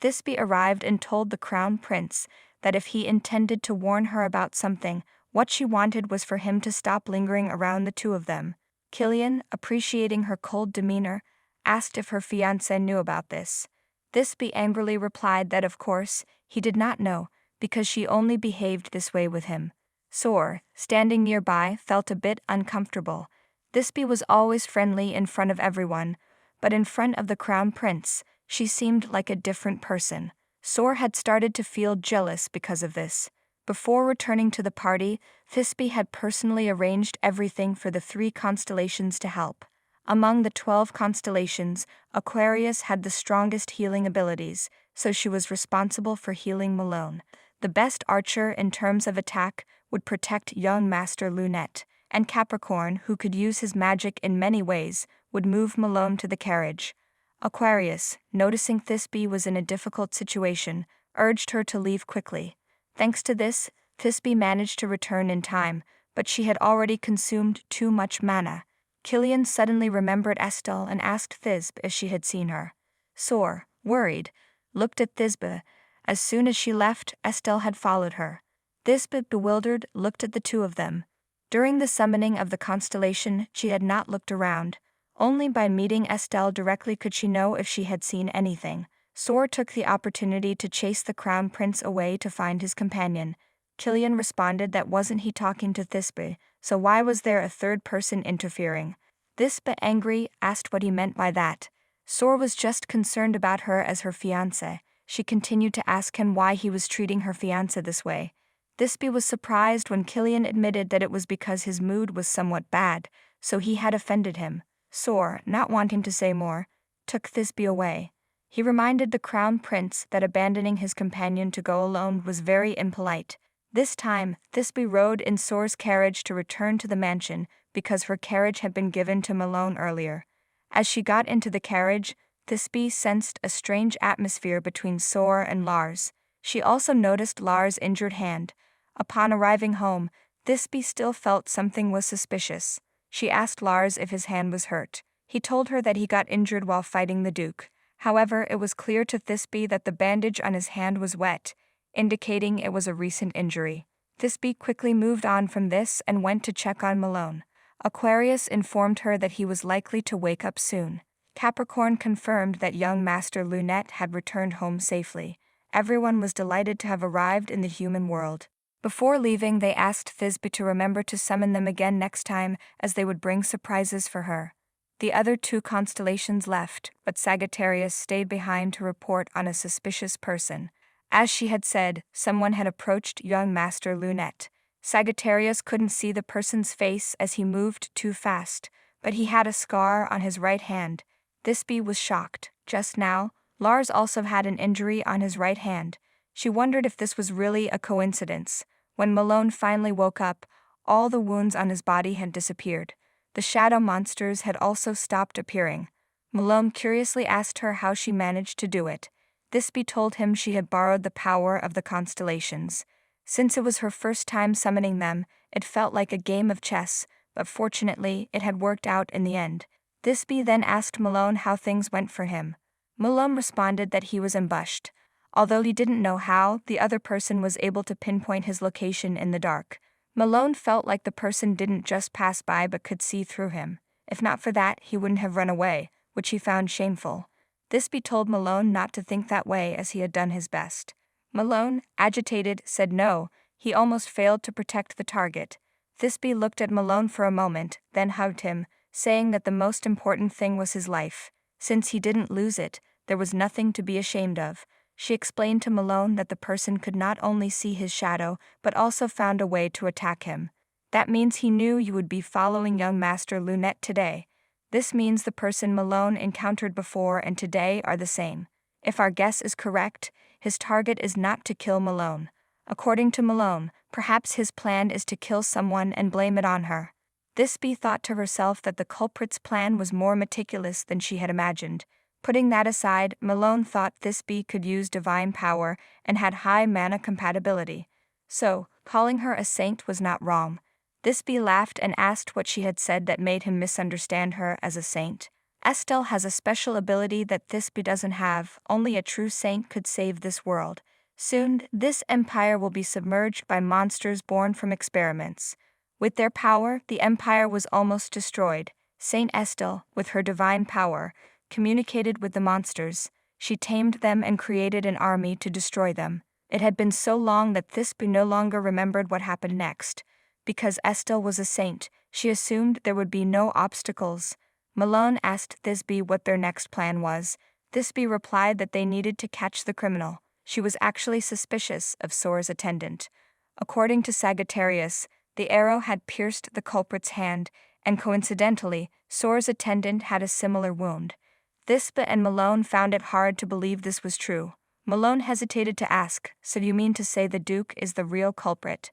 Thisbe arrived and told the crown prince that if he intended to warn her about something, what she wanted was for him to stop lingering around the 2 of them. Killian, appreciating her cold demeanor, asked if her fiancé knew about this. Thisbe angrily replied that of course, he did not know, because she only behaved this way with him. Sor, standing nearby, felt a bit uncomfortable. Thisbe was always friendly in front of everyone, but in front of the crown prince, she seemed like a different person. Sor had started to feel jealous because of this. Before returning to the party, Thisbe had personally arranged everything for the 3 constellations to help. Among the 12 constellations, Aquarius had the strongest healing abilities, so she was responsible for healing Malone. The best archer in terms of attack would protect young Master Lunette, and Capricorn, who could use his magic in many ways, would move Malone to the carriage. Aquarius, noticing Thisbe was in a difficult situation, urged her to leave quickly. Thanks to this, Thisbe managed to return in time, but she had already consumed too much mana. Killian suddenly remembered Estel and asked Thisbe if she had seen her. Sor, worried, looked at Thisbe. As soon as she left, Estel had followed her. Thisbe, bewildered, looked at the 2 of them. During the summoning of the constellation, she had not looked around. Only by meeting Estel directly could she know if she had seen anything. Sor took the opportunity to chase the crown prince away to find his companion. Killian responded that wasn't he talking to Thisbe, so why was there a 3rd person interfering? Thisbe, angry, asked what he meant by that. Sor was just concerned about her as her fiancé. She continued to ask him why he was treating her fiancé this way. Thisbe was surprised when Killian admitted that it was because his mood was somewhat bad, so he had offended him. Sor, not wanting to say more, took Thisbe away. He reminded the crown prince that abandoning his companion to go alone was very impolite. This time, Thisbe rode in Sor's carriage to return to the mansion, because her carriage had been given to Malone earlier. As she got into the carriage, Thisbe sensed a strange atmosphere between Sor and Lars. She also noticed Lars' injured hand. Upon arriving home, Thisbe still felt something was suspicious. She asked Lars if his hand was hurt. He told her that he got injured while fighting the Duke. However, it was clear to Thisbe that the bandage on his hand was wet, indicating it was a recent injury. Thisbe quickly moved on from this and went to check on Malone. Aquarius informed her that he was likely to wake up soon. Capricorn confirmed that young Master Lunette had returned home safely. Everyone was delighted to have arrived in the human world. Before leaving, they asked Thisbe to remember to summon them again next time, as they would bring surprises for her. The other two constellations left, but Sagittarius stayed behind to report on a suspicious person. As she had said, someone had approached young Master Lunette. Sagittarius couldn't see the person's face as he moved too fast, but he had a scar on his right hand. Thisbe was shocked. Just now, Lars also had an injury on his right hand. She wondered if this was really a coincidence. When Malone finally woke up, all the wounds on his body had disappeared. The shadow monsters had also stopped appearing. Malone curiously asked her how she managed to do it. Thisbe told him she had borrowed the power of the constellations. Since it was her first time summoning them, it felt like a game of chess, but fortunately, it had worked out in the end. Thisbe then asked Malone how things went for him. Malone responded that he was ambushed. Although he didn't know how, the other person was able to pinpoint his location in the dark. Malone felt like the person didn't just pass by but could see through him. If not for that, he wouldn't have run away, which he found shameful. Thisbe told Malone not to think that way as he had done his best. Malone, agitated, said no. He almost failed to protect the target. Thisbe looked at Malone for a moment, then hugged him, saying that the most important thing was his life. Since he didn't lose it, there was nothing to be ashamed of. She explained to Malone that the person could not only see his shadow, but also found a way to attack him. That means he knew you would be following young Master Lunette today. This means the person Malone encountered before and today are the same. If our guess is correct, his target is not to kill Malone. According to Malone, perhaps his plan is to kill someone and blame it on her. Thisbe thought to herself that the culprit's plan was more meticulous than she had imagined. Putting that aside, Malone thought Thisbe could use divine power and had high mana compatibility. So, calling her a saint was not wrong. Thisbe laughed and asked what she had said that made him misunderstand her as a saint. Estel has a special ability that Thisbe doesn't have. Only a true saint could save this world. Soon, this empire will be submerged by monsters born from experiments. With their power, the empire was almost destroyed. Saint Estel, with her divine power, communicated with the monsters. She tamed them and created an army to destroy them. It had been so long that Thisbe no longer remembered what happened next. Because Estel was a saint, she assumed there would be no obstacles. Malone asked Thisbe what their next plan was. Thisbe replied that they needed to catch the criminal. She was actually suspicious of Soar's attendant. According to Sagittarius, the arrow had pierced the culprit's hand, and coincidentally, Soar's attendant had a similar wound. Thisbe and Malone found it hard to believe this was true. Malone hesitated to ask, "So you mean to say the Duke is the real culprit?"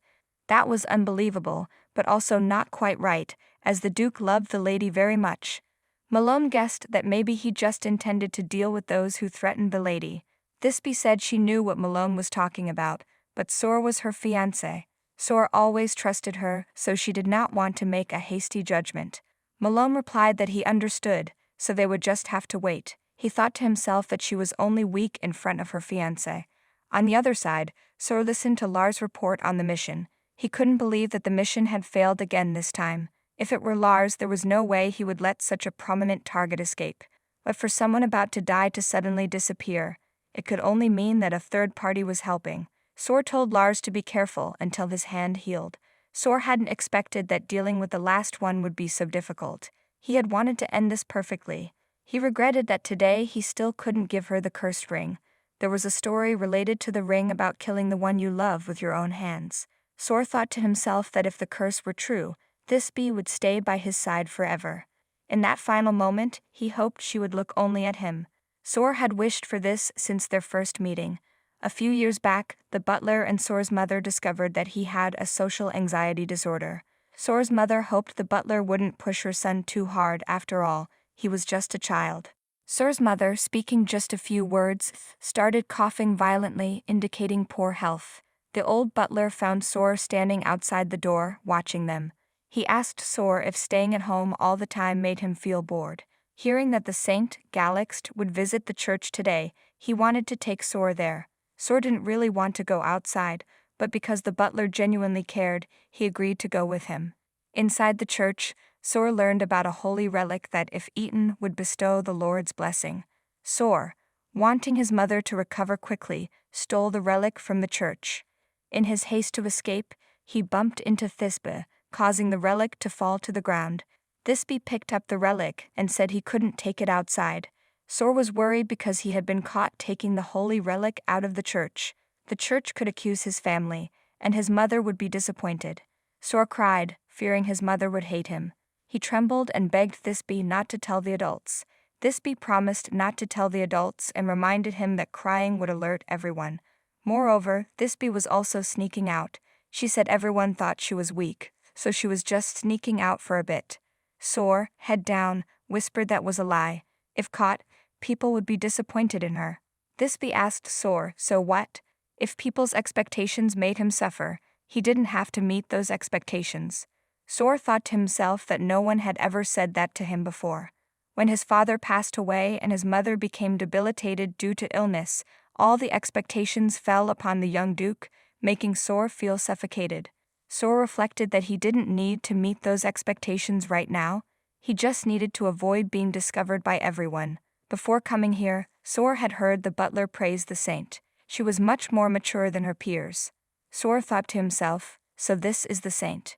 That was unbelievable, but also not quite right, as the Duke loved the lady very much. Malone guessed that maybe he just intended to deal with those who threatened the lady. Thisbe said she knew what Malone was talking about, but Soar was her fiancé. Soar always trusted her, so she did not want to make a hasty judgment. Malone replied that he understood, so they would just have to wait. He thought to himself that she was only weak in front of her fiancé. On the other side, Soar listened to Lars' report on the mission. He couldn't believe that the mission had failed again this time. If it were Lars, there was no way he would let such a prominent target escape. But for someone about to die to suddenly disappear, it could only mean that a third party was helping. Soar told Lars to be careful until his hand healed. Soar hadn't expected that dealing with the last one would be so difficult. He had wanted to end this perfectly. He regretted that today he still couldn't give her the cursed ring. There was a story related to the ring about killing the one you love with your own hands. Soar thought to himself that if the curse were true, Thisbe would stay by his side forever. In that final moment, he hoped she would look only at him. Soar had wished for this since their first meeting. A few years back, the butler and Soar's mother discovered that he had a social anxiety disorder. Soar's mother hoped the butler wouldn't push her son too hard. After all, he was just a child. Soar's mother, speaking just a few words, started coughing violently, indicating poor health. The old butler found Soar standing outside the door, watching them. He asked Soar if staying at home all the time made him feel bored. Hearing that the Saint, Galaxt, would visit the church today, he wanted to take Soar there. Soar didn't really want to go outside, but because the butler genuinely cared, he agreed to go with him. Inside the church, Soar learned about a holy relic that, if eaten, would bestow the Lord's blessing. Soar, wanting his mother to recover quickly, stole the relic from the church. In his haste to escape, he bumped into Thisbe, causing the relic to fall to the ground. Thisbe picked up the relic and said he couldn't take it outside. Sor was worried because he had been caught taking the holy relic out of the church. The church could accuse his family, and his mother would be disappointed. Sor cried, fearing his mother would hate him. He trembled and begged Thisbe not to tell the adults. Thisbe promised not to tell the adults and reminded him that crying would alert everyone. Moreover, Thisbe was also sneaking out. She said everyone thought she was weak, so she was just sneaking out for a bit. Sor, head down, whispered that was a lie. If caught, people would be disappointed in her. Thisbe asked Sor, so what? If people's expectations made him suffer, he didn't have to meet those expectations. Sor thought to himself that no one had ever said that to him before. When his father passed away and his mother became debilitated due to illness, all the expectations fell upon the young duke, making Sor feel suffocated. Sor reflected that he didn't need to meet those expectations right now. He just needed to avoid being discovered by everyone. Before coming here, Sor had heard the butler praise the saint. She was much more mature than her peers. Sor thought to himself, so this is the saint.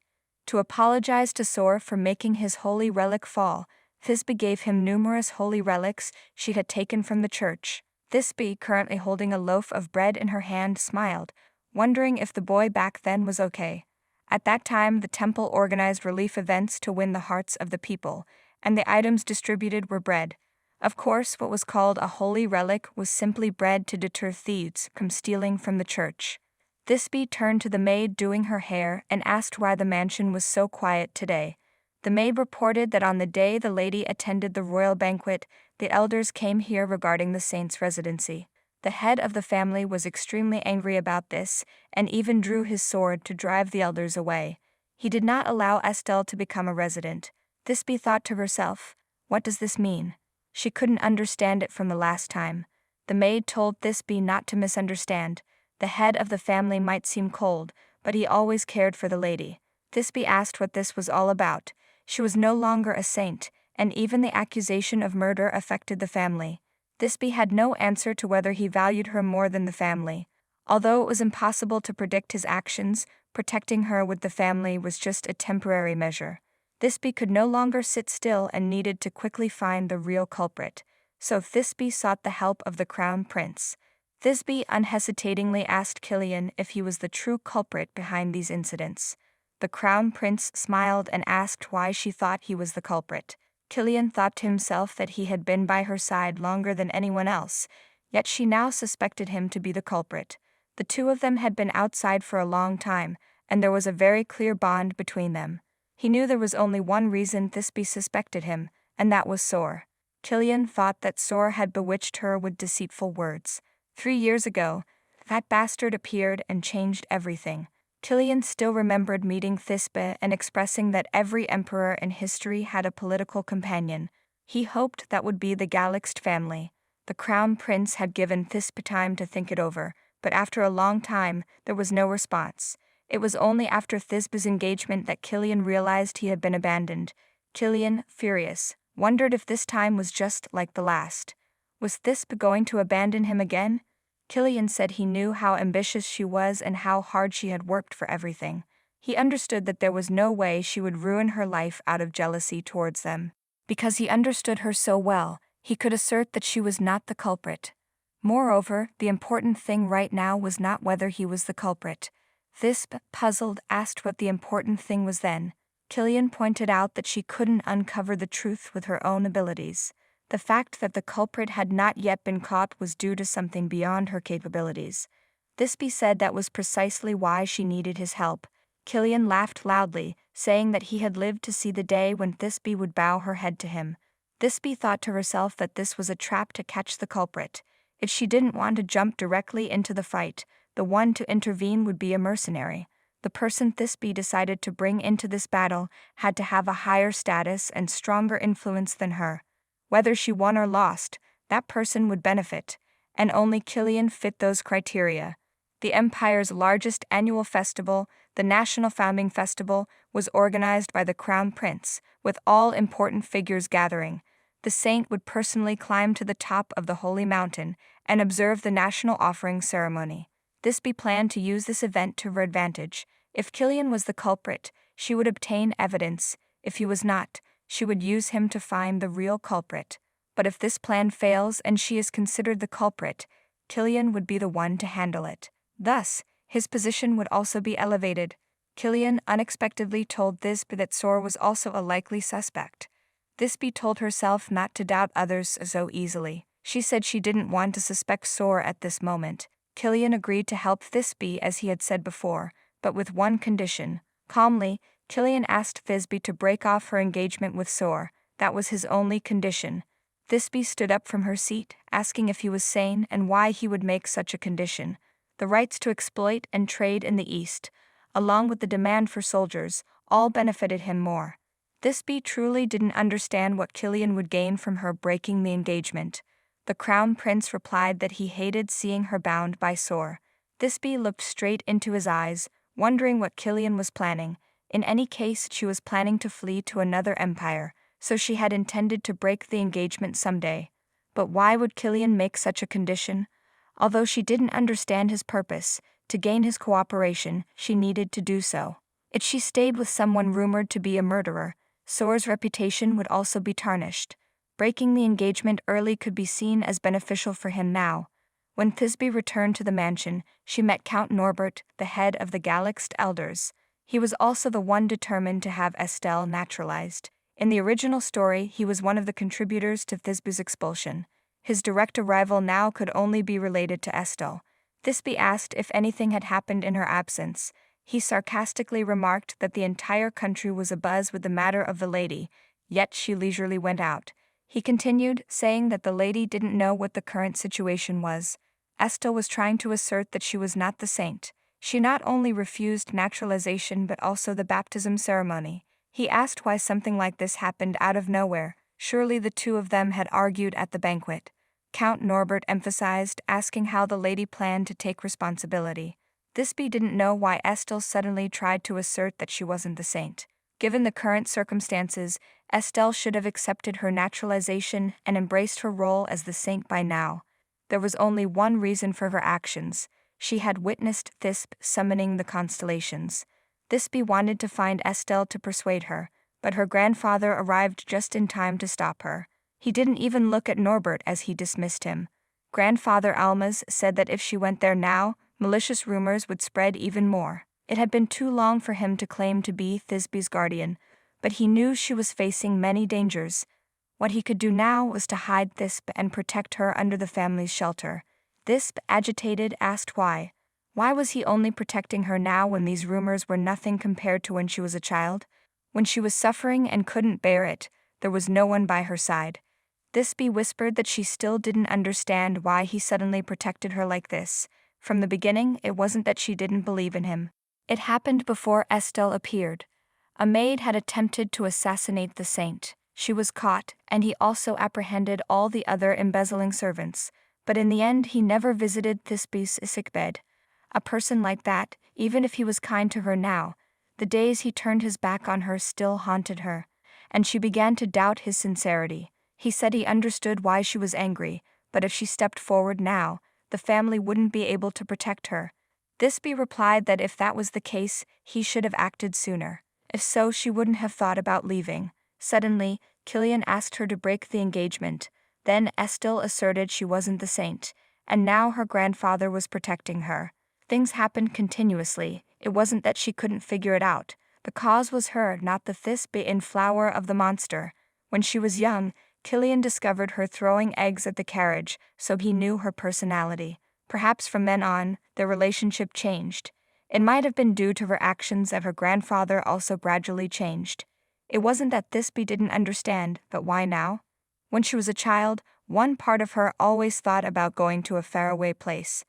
To apologize to Sor for making his holy relic fall, Thisbe gave him numerous holy relics she had taken from the church. Thisbe, currently holding a loaf of bread in her hand, smiled, wondering if the boy back then was okay. At that time, the temple organized relief events to win the hearts of the people, and the items distributed were bread. Of course, what was called a holy relic was simply bread to deter thieves from stealing from the church. Thisbe turned to the maid doing her hair and asked why the mansion was so quiet today. The maid reported that on the day the lady attended the royal banquet, the elders came here regarding the saint's residency. The head of the family was extremely angry about this, and even drew his sword to drive the elders away. He did not allow Estel to become a resident. Thisbe thought to herself, what does this mean? She couldn't understand it from the last time. The maid told Thisbe not to misunderstand. The head of the family might seem cold, but he always cared for the lady. Thisbe asked what this was all about. She was no longer a saint, and even the accusation of murder affected the family. Thisbe had no answer to whether he valued her more than the family. Although it was impossible to predict his actions, protecting her with the family was just a temporary measure. Thisbe could no longer sit still and needed to quickly find the real culprit. So Thisbe sought the help of the crown prince. Thisbe unhesitatingly asked Killian if he was the true culprit behind these incidents. The crown prince smiled and asked why she thought he was the culprit. Killian thought to himself that he had been by her side longer than anyone else, yet she now suspected him to be the culprit. The two of them had been outside for a long time, and there was a very clear bond between them. He knew there was only one reason Thisbe suspected him, and that was Sor. Killian thought that Sor had bewitched her with deceitful words. 3 years ago, that bastard appeared and changed everything. Killian still remembered meeting Thisbe and expressing that every emperor in history had a political companion. He hoped that would be the Galaxed family. The crown prince had given Thisbe time to think it over, but after a long time, there was no response. It was only after Thisbe's engagement that Killian realized he had been abandoned. Killian, furious, wondered if this time was just like the last. Was Thisbe going to abandon him again? Killian said he knew how ambitious she was and how hard she had worked for everything. He understood that there was no way she would ruin her life out of jealousy towards them. Because he understood her so well, he could assert that she was not the culprit. Moreover, the important thing right now was not whether he was the culprit. Thisbe, puzzled, asked what the important thing was then. Killian pointed out that she couldn't uncover the truth with her own abilities. The fact that the culprit had not yet been caught was due to something beyond her capabilities. Thisbe said that was precisely why she needed his help. Killian laughed loudly, saying that he had lived to see the day when Thisbe would bow her head to him. Thisbe thought to herself that this was a trap to catch the culprit. If she didn't want to jump directly into the fight, the one to intervene would be a mercenary. The person Thisbe decided to bring into this battle had to have a higher status and stronger influence than her. Whether she won or lost, that person would benefit, and only Killian fit those criteria. The Empire's largest annual festival, the National Founding Festival, was organized by the Crown Prince, with all important figures gathering. The saint would personally climb to the top of the holy mountain and observe the national offering ceremony. Thisbe planned to use this event to her advantage. If Killian was the culprit, she would obtain evidence. If he was not, she would use him to find the real culprit. But if this plan fails and she is considered the culprit, Killian would be the one to handle it. Thus, his position would also be elevated. Killian unexpectedly told Thisbe that Sor was also a likely suspect. Thisbe told herself not to doubt others so easily. She said she didn't want to suspect Sor at this moment. Killian agreed to help Thisbe as he had said before, but with one condition. Calmly, Killian asked Thisbe to break off her engagement with Sor. That was his only condition. Thisbe stood up from her seat, asking if he was sane and why he would make such a condition. The rights to exploit and trade in the East, along with the demand for soldiers, all benefited him more. Thisbe truly didn't understand what Killian would gain from her breaking the engagement. The crown prince replied that he hated seeing her bound by Sor. Thisbe looked straight into his eyes, wondering what Killian was planning. In any case, she was planning to flee to another empire, so she had intended to break the engagement someday. But why would Killian make such a condition? Although she didn't understand his purpose, to gain his cooperation, she needed to do so. If she stayed with someone rumored to be a murderer, Sor's reputation would also be tarnished. Breaking the engagement early could be seen as beneficial for him now. When Thisbe returned to the mansion, she met Count Norbert, the head of the Galaxed Elders. He was also the one determined to have Estel naturalized. In the original story, he was one of the contributors to Thisbe's expulsion. His direct arrival now could only be related to Estel. Thisbe asked if anything had happened in her absence. He sarcastically remarked that the entire country was abuzz with the matter of the lady, yet she leisurely went out. He continued, saying that the lady didn't know what the current situation was. Estel was trying to assert that she was not the saint. She not only refused naturalization but also the baptism ceremony. He asked why something like this happened out of nowhere. Surely the two of them had argued at the banquet. Count Norbert emphasized, asking how the lady planned to take responsibility. Thisbe didn't know why Estel suddenly tried to assert that she wasn't the saint. Given the current circumstances, Estel should have accepted her naturalization and embraced her role as the saint by now. There was only one reason for her actions. She had witnessed Thisbe summoning the constellations. Thisbe wanted to find Estel to persuade her, but her grandfather arrived just in time to stop her. He didn't even look at Norbert as he dismissed him. Grandfather Almaz said that if she went there now, malicious rumors would spread even more. It had been too long for him to claim to be Thisbe's guardian, but he knew she was facing many dangers. What he could do now was to hide Thisbe and protect her under the family's shelter. Thisbe, agitated, asked why. Why was he only protecting her now when these rumors were nothing compared to when she was a child? When she was suffering and couldn't bear it, there was no one by her side. Thisbe whispered that she still didn't understand why he suddenly protected her like this. From the beginning, it wasn't that she didn't believe in him. It happened before Estel appeared. A maid had attempted to assassinate the saint. She was caught, and he also apprehended all the other embezzling servants. But in the end, he never visited Thisbe's sickbed. A person like that, even if he was kind to her now, the days he turned his back on her still haunted her, and she began to doubt his sincerity. He said he understood why she was angry, but if she stepped forward now, the family wouldn't be able to protect her. Thisbe replied that if that was the case, he should have acted sooner. If so, she wouldn't have thought about leaving. Suddenly, Killian asked her to break the engagement. Then Estel asserted she wasn't the saint, and now her grandfather was protecting her. Things happened continuously. It wasn't that she couldn't figure it out. The cause was her, not the Thisbe in flower of the monster. When she was young, Killian discovered her throwing eggs at the carriage, so he knew her personality. Perhaps from then on, their relationship changed. It might have been due to her actions that her grandfather also gradually changed. It wasn't that Thisbe didn't understand, but why now? When she was a child, one part of her always thought about going to a faraway place.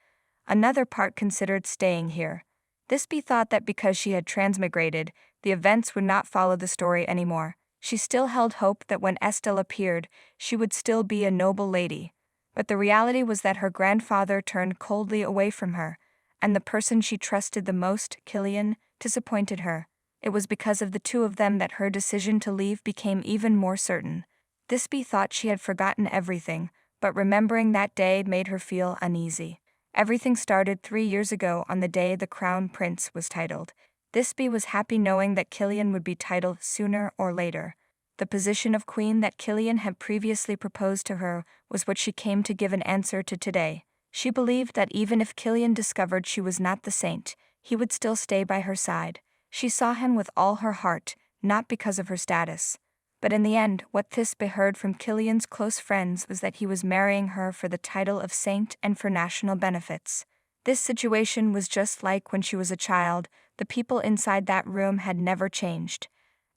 Another part considered staying here. Thisbe thought that because she had transmigrated, the events would not follow the story anymore. She still held hope that when Estel appeared, she would still be a noble lady. But the reality was that her grandfather turned coldly away from her, and the person she trusted the most, Killian, disappointed her. It was because of the two of them that her decision to leave became even more certain. Thisbe thought she had forgotten everything, but remembering that day made her feel uneasy. Everything started 3 years ago on the day the crown prince was titled. Thisbe was happy knowing that Killian would be titled sooner or later. The position of queen that Killian had previously proposed to her was what she came to give an answer to today. She believed that even if Killian discovered she was not the saint, he would still stay by her side. She saw him with all her heart, not because of her status. But in the end, what Thisbe heard from Killian's close friends was that he was marrying her for the title of saint and for national benefits. This situation was just like when she was a child. The people inside that room had never changed.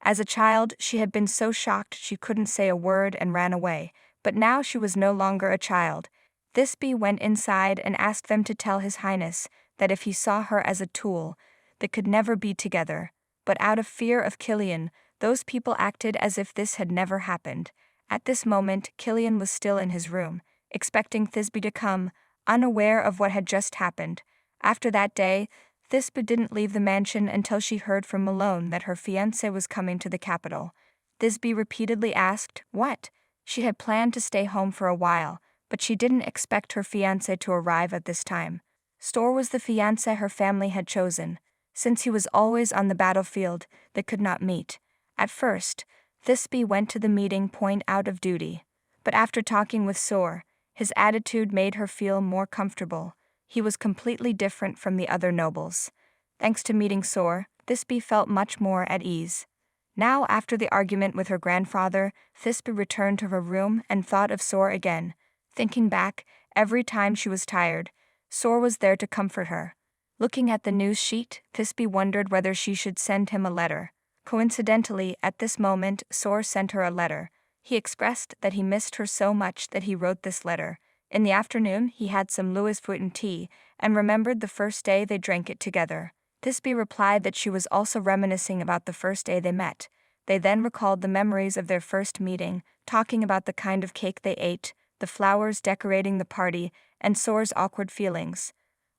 As a child, she had been so shocked she couldn't say a word and ran away, but now she was no longer a child. Thisbe went inside and asked them to tell His Highness that if he saw her as a tool, they could never be together. But out of fear of Killian, those people acted as if this had never happened. At this moment, Killian was still in his room, expecting Thisbe to come, unaware of what had just happened. After that day, Thisbe didn't leave the mansion until she heard from Malone that her fiancé was coming to the capital. Thisbe repeatedly asked, what? She had planned to stay home for a while, but she didn't expect her fiancé to arrive at this time. Stor was the fiancé her family had chosen. Since he was always on the battlefield, they could not meet. At first, Thisbe went to the meeting point out of duty. But after talking with Sor, his attitude made her feel more comfortable. He was completely different from the other nobles. Thanks to meeting Sor, Thisbe felt much more at ease. Now, after the argument with her grandfather, Thisbe returned to her room and thought of Sor again. Thinking back, every time she was tired, Sor was there to comfort her. Looking at the news sheet, Thisbe wondered whether she should send him a letter. Coincidentally, at this moment, Sor sent her a letter. He expressed that he missed her so much that he wrote this letter. In the afternoon, he had some Louis Vuitton tea, and remembered the first day they drank it together. Thisbe replied that she was also reminiscing about the first day they met. They then recalled the memories of their first meeting, talking about the kind of cake they ate, the flowers decorating the party, and Sor's awkward feelings.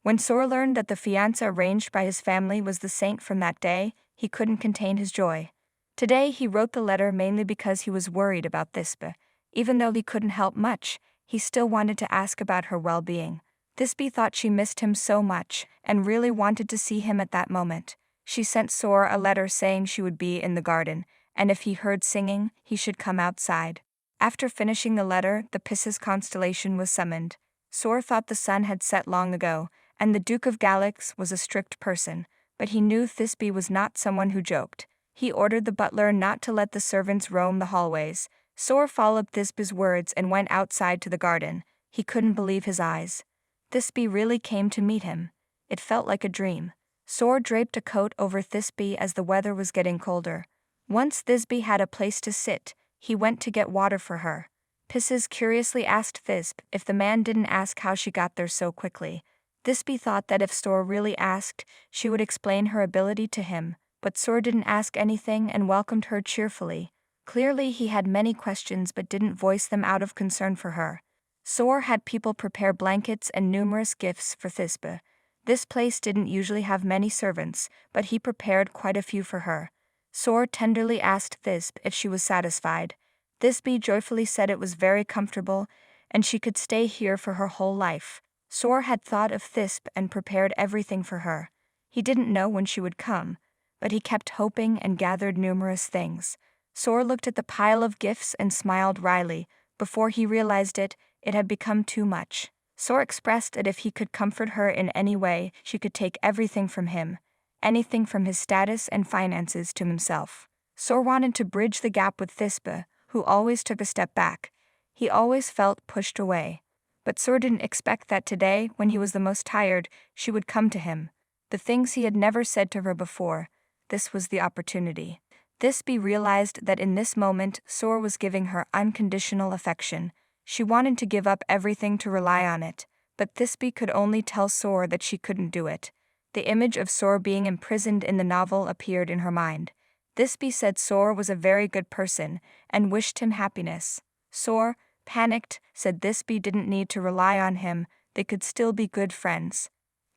When Sor learned that the fiancé arranged by his family was the saint from that day, he couldn't contain his joy. Today he wrote the letter mainly because he was worried about Thisbe. Even though he couldn't help much, he still wanted to ask about her well-being. Thisbe thought she missed him so much, and really wanted to see him at that moment. She sent Sor a letter saying she would be in the garden, and if he heard singing, he should come outside. After finishing the letter, the Pisces constellation was summoned. Sor thought the sun had set long ago, and the Duke of Galax was a strict person, but he knew Thisbe was not someone who joked. He ordered the butler not to let the servants roam the hallways. Sor followed Thisbe's words and went outside to the garden. He couldn't believe his eyes. Thisbe really came to meet him. It felt like a dream. Sor draped a coat over Thisbe as the weather was getting colder. Once Thisbe had a place to sit, he went to get water for her. Pisces curiously asked Thisbe if the man didn't ask how she got there so quickly. Thisbe thought that if Sor really asked, she would explain her ability to him, but Sor didn't ask anything and welcomed her cheerfully. Clearly he had many questions but didn't voice them out of concern for her. Sor had people prepare blankets and numerous gifts for Thisbe. This place didn't usually have many servants, but he prepared quite a few for her. Sor tenderly asked Thisbe if she was satisfied. Thisbe joyfully said it was very comfortable, and she could stay here for her whole life. Sor had thought of Thisbe and prepared everything for her. He didn't know when she would come, but he kept hoping and gathered numerous things. Sor looked at the pile of gifts and smiled wryly. Before he realized it, it had become too much. Sor expressed that if he could comfort her in any way, she could take everything from him, anything from his status and finances to himself. Sor wanted to bridge the gap with Thisbe, who always took a step back. He always felt pushed away. But Sor didn't expect that today, when he was the most tired, she would come to him. The things he had never said to her before, this was the opportunity. Thisbe realized that in this moment, Sor was giving her unconditional affection. She wanted to give up everything to rely on it, but Thisbe could only tell Sor that she couldn't do it. The image of Sor being imprisoned in the novel appeared in her mind. Thisbe said Sor was a very good person and wished him happiness. Sor, panicked, said Thisbe didn't need to rely on him, they could still be good friends.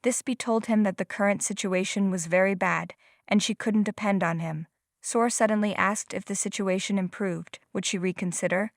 Thisbe told him that the current situation was very bad, and she couldn't depend on him. Sor suddenly asked if the situation improved, would she reconsider?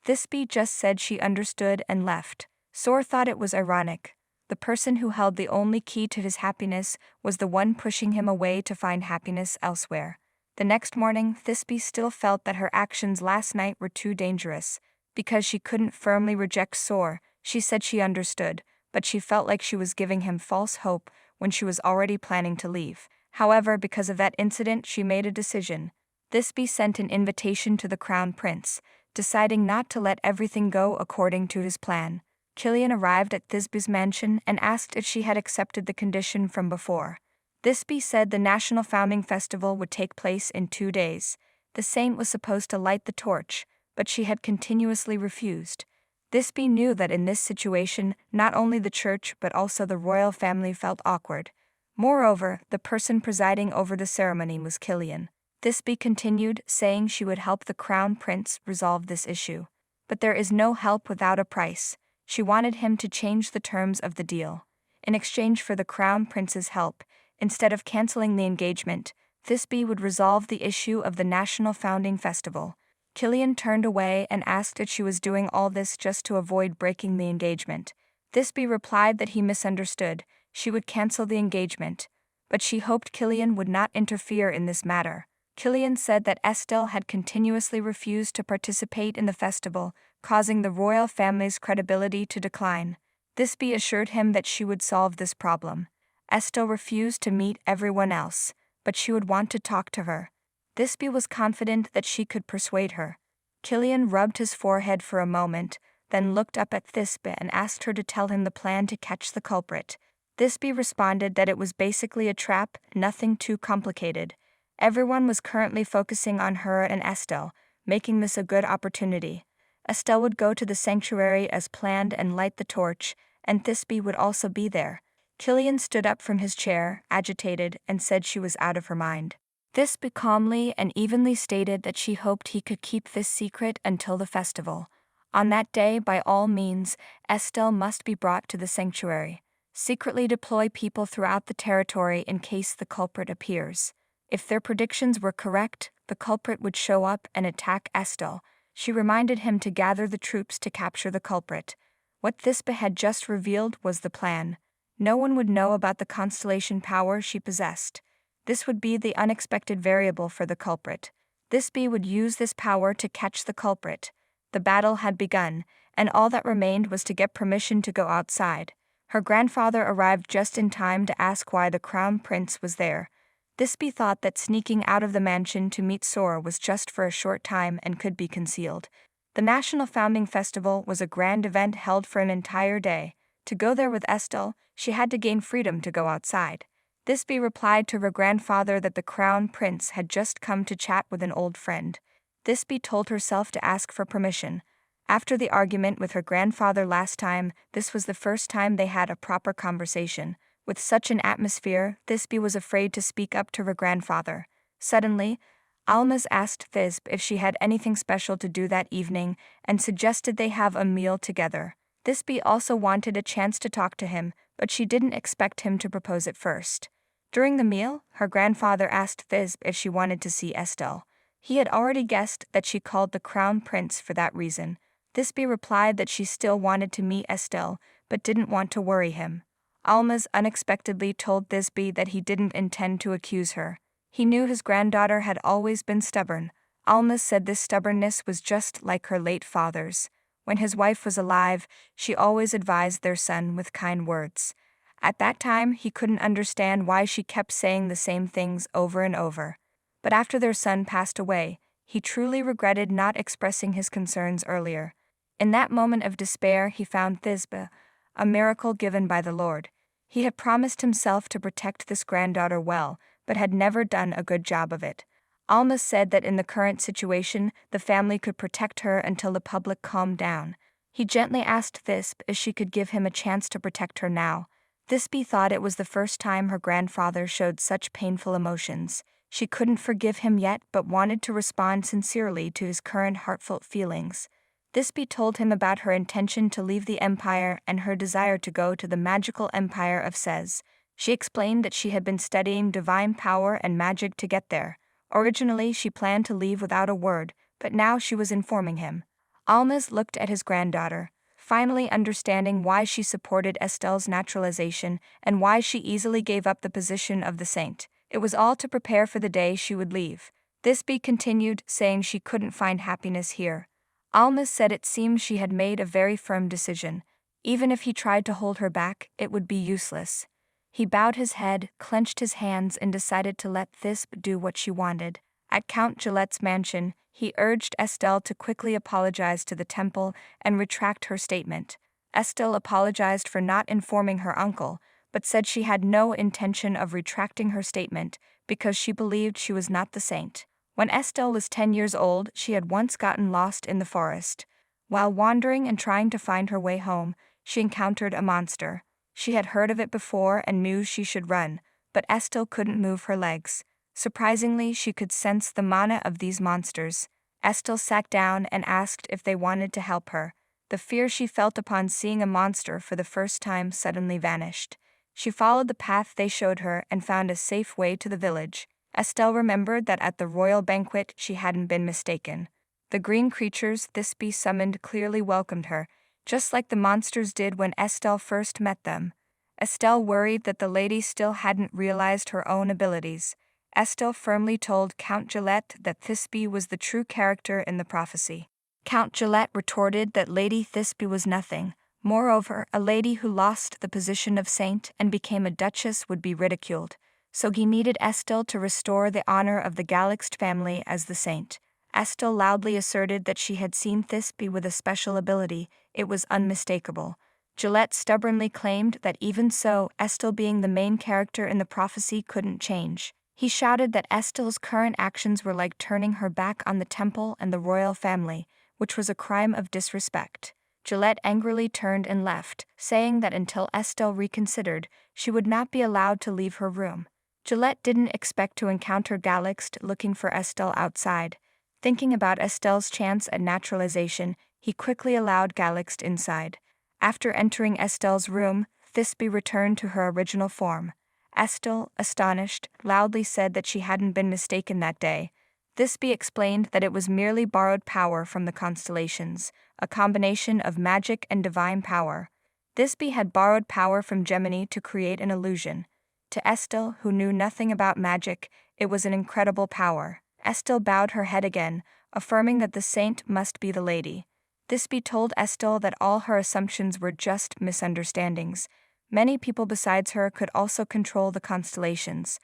Thisbe just said she understood and left. Sor thought it was ironic. The person who held the only key to his happiness was the one pushing him away to find happiness elsewhere. The next morning, Thisbe still felt that her actions last night were too dangerous. Because she couldn't firmly reject Sor, she said she understood, but she felt like she was giving him false hope when she was already planning to leave. However, because of that incident, she made a decision. Thisbe sent an invitation to the crown prince, deciding not to let everything go according to his plan. Killian arrived at Thisbe's mansion and asked if she had accepted the condition from before. Thisbe said the National Founding Festival would take place in 2 days. The saint was supposed to light the torch, but she had continuously refused. Thisbe knew that in this situation, not only the church but also the royal family felt awkward. Moreover, the person presiding over the ceremony was Killian. Thisbe continued, saying she would help the crown prince resolve this issue. But there is no help without a price. She wanted him to change the terms of the deal. In exchange for the crown prince's help, instead of canceling the engagement, Thisbe would resolve the issue of the National Founding Festival. Killian turned away and asked if she was doing all this just to avoid breaking the engagement. Thisbe replied that he misunderstood. She would cancel the engagement, but she hoped Killian would not interfere in this matter. Killian said that Estel had continuously refused to participate in the festival, causing the royal family's credibility to decline. Thisbe assured him that she would solve this problem. Estel refused to meet everyone else, but she would want to talk to her. Thisbe was confident that she could persuade her. Killian rubbed his forehead for a moment, then looked up at Thisbe and asked her to tell him the plan to catch the culprit. Thisbe responded that it was basically a trap, nothing too complicated. Everyone was currently focusing on her and Estel, making this a good opportunity. Estel would go to the sanctuary as planned and light the torch, and Thisbe would also be there. Killian stood up from his chair, agitated, and said she was out of her mind. Thisbe calmly and evenly stated that she hoped he could keep this secret until the festival. On that day, by all means, Estel must be brought to the sanctuary. Secretly deploy people throughout the territory in case the culprit appears. If their predictions were correct, the culprit would show up and attack Estel. She reminded him to gather the troops to capture the culprit. What Thisbe had just revealed was the plan. No one would know about the constellation power she possessed. This would be the unexpected variable for the culprit. Thisbe would use this power to catch the culprit. The battle had begun, and all that remained was to get permission to go outside. Her grandfather arrived just in time to ask why the crown prince was there. Thisbe thought that sneaking out of the mansion to meet Sora was just for a short time and could be concealed. The National Founding Festival was a grand event held for an entire day. To go there with Estel, she had to gain freedom to go outside. Thisbe replied to her grandfather that the crown prince had just come to chat with an old friend. Thisbe told herself to ask for permission. After the argument with her grandfather last time, this was the first time they had a proper conversation. With such an atmosphere, Thisbe was afraid to speak up to her grandfather. Suddenly, Almaz asked Thisbe if she had anything special to do that evening and suggested they have a meal together. Thisbe also wanted a chance to talk to him, but she didn't expect him to propose it first. During the meal, her grandfather asked Thisbe if she wanted to see Estel. He had already guessed that she called the crown prince for that reason. Thisbe replied that she still wanted to meet Estel, but didn't want to worry him. Almaz unexpectedly told Thisbe that he didn't intend to accuse her. He knew his granddaughter had always been stubborn. Almaz said this stubbornness was just like her late father's. When his wife was alive, she always advised their son with kind words. At that time, he couldn't understand why she kept saying the same things over and over. But after their son passed away, he truly regretted not expressing his concerns earlier. In that moment of despair, he found Thisbe, a miracle given by the Lord. He had promised himself to protect this granddaughter well, but had never done a good job of it. Almaz said that in the current situation, the family could protect her until the public calmed down. He gently asked Thisbe if she could give him a chance to protect her now. Thisbe thought it was the first time her grandfather showed such painful emotions. She couldn't forgive him yet, but wanted to respond sincerely to his current heartfelt feelings. Thisbe told him about her intention to leave the empire and her desire to go to the magical empire of Sez. She explained that she had been studying divine power and magic to get there. Originally, she planned to leave without a word, but now she was informing him. Almaz looked at his granddaughter, finally understanding why she supported Estel's naturalization and why she easily gave up the position of the saint. It was all to prepare for the day she would leave. Thisbe continued, saying she couldn't find happiness here. Alma said it seemed she had made a very firm decision. Even if he tried to hold her back, it would be useless. He bowed his head, clenched his hands, and decided to let Thisbe do what she wanted. At Count Gillette's mansion, he urged Estel to quickly apologize to the temple and retract her statement. Estel apologized for not informing her uncle, but said she had no intention of retracting her statement because she believed she was not the saint. When Estel was 10 years old, she had once gotten lost in the forest. While wandering and trying to find her way home, she encountered a monster. She had heard of it before and knew she should run, but Estel couldn't move her legs. Surprisingly, she could sense the mana of these monsters. Estel sat down and asked if they wanted to help her. The fear she felt upon seeing a monster for the first time suddenly vanished. She followed the path they showed her and found a safe way to the village. Estel remembered that at the royal banquet she hadn't been mistaken. The green creatures Thisbe summoned clearly welcomed her, just like the monsters did when Estel first met them. Estel worried that the lady still hadn't realized her own abilities. Estel firmly told Count Gillette that Thisbe was the true character in the prophecy. Count Gillette retorted that Lady Thisbe was nothing. Moreover, a lady who lost the position of saint and became a duchess would be ridiculed, so he needed Estel to restore the honor of the Galaxt family as the saint. Estel loudly asserted that she had seen Thisbe with a special ability. It was unmistakable. Gillette stubbornly claimed that even so, Estel being the main character in the prophecy couldn't change. He shouted that Estel's current actions were like turning her back on the temple and the royal family, which was a crime of disrespect. Gillette angrily turned and left, saying that until Estel reconsidered, she would not be allowed to leave her room. Gillette didn't expect to encounter Galaxt looking for Estel outside. Thinking about Estel's chance at naturalization, he quickly allowed Galaxt inside. After entering Estel's room, Thisbe returned to her original form. Estel, astonished, loudly said that she hadn't been mistaken that day. Thisbe explained that it was merely borrowed power from the constellations, a combination of magic and divine power. Thisbe had borrowed power from Gemini to create an illusion. To Estel, who knew nothing about magic, it was an incredible power. Estel bowed her head again, affirming that the saint must be the lady. Thisbe told Estel that all her assumptions were just misunderstandings. Many people besides her could also control the constellations.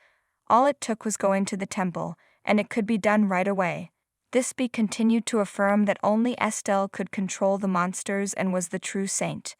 All it took was going to the temple, and it could be done right away. Thisbe continued to affirm that only Estel could control the monsters and was the true saint.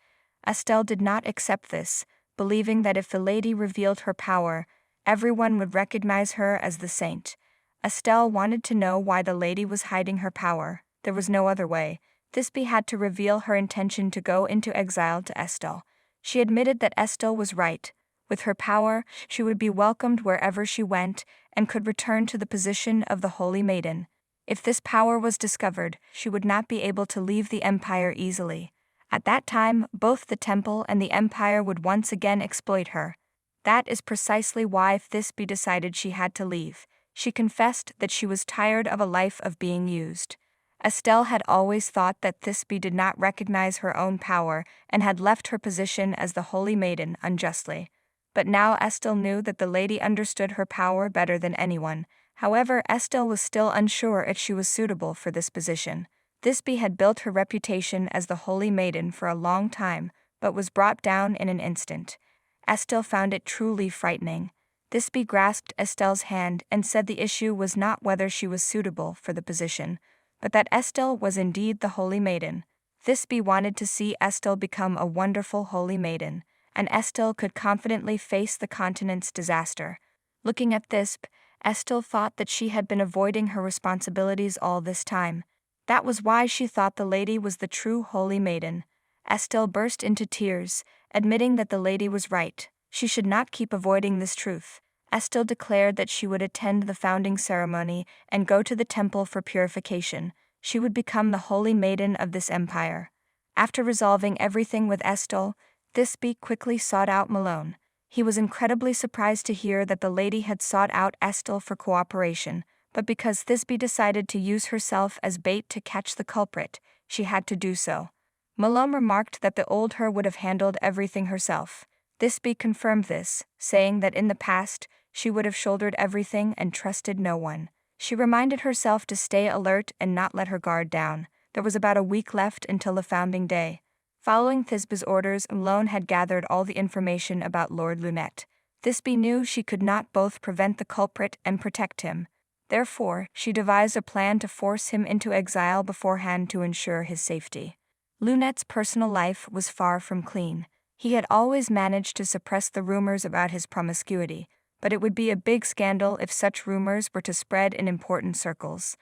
Estel did not accept this, believing that if the lady revealed her power, everyone would recognize her as the saint. Estel wanted to know why the lady was hiding her power. There was no other way. Thisbe had to reveal her intention to go into exile to Estel. She admitted that Estel was right. With her power, she would be welcomed wherever she went and could return to the position of the Holy Maiden. If this power was discovered, she would not be able to leave the empire easily. At that time, both the temple and the empire would once again exploit her. That is precisely why Thisbe decided she had to leave. She confessed that she was tired of a life of being used. Estel had always thought that Thisbe did not recognize her own power and had left her position as the Holy Maiden unjustly. But now Estel knew that the lady understood her power better than anyone. However, Estel was still unsure if she was suitable for this position. Thisbe had built her reputation as the Holy Maiden for a long time, but was brought down in an instant. Estel found it truly frightening. Thisbe grasped Estel's hand and said the issue was not whether she was suitable for the position, but that Estel was indeed the Holy Maiden. Thisbe wanted to see Estel become a wonderful Holy Maiden, and Estel could confidently face the continent's disaster. Looking at Thisbe, Estel thought that she had been avoiding her responsibilities all this time. That was why she thought the lady was the true Holy Maiden. Estel burst into tears, admitting that the lady was right. She should not keep avoiding this truth. Estel declared that she would attend the founding ceremony and go to the temple for purification. She would become the Holy Maiden of this empire. After resolving everything with Estel, Thisbe quickly sought out Malone. He was incredibly surprised to hear that the lady had sought out Estel for cooperation, but because Thisbe decided to use herself as bait to catch the culprit, she had to do so. Malone remarked that the old her would have handled everything herself. Thisbe confirmed this, saying that in the past, she would have shouldered everything and trusted no one. She reminded herself to stay alert and not let her guard down. There was about a week left until the founding day. Following Thisbe's orders, Malone had gathered all the information about Lord Lunette. Thisbe knew she could not both prevent the culprit and protect him. Therefore, she devised a plan to force him into exile beforehand to ensure his safety. Lunette's personal life was far from clean. He had always managed to suppress the rumors about his promiscuity, but it would be a big scandal if such rumors were to spread in important circles.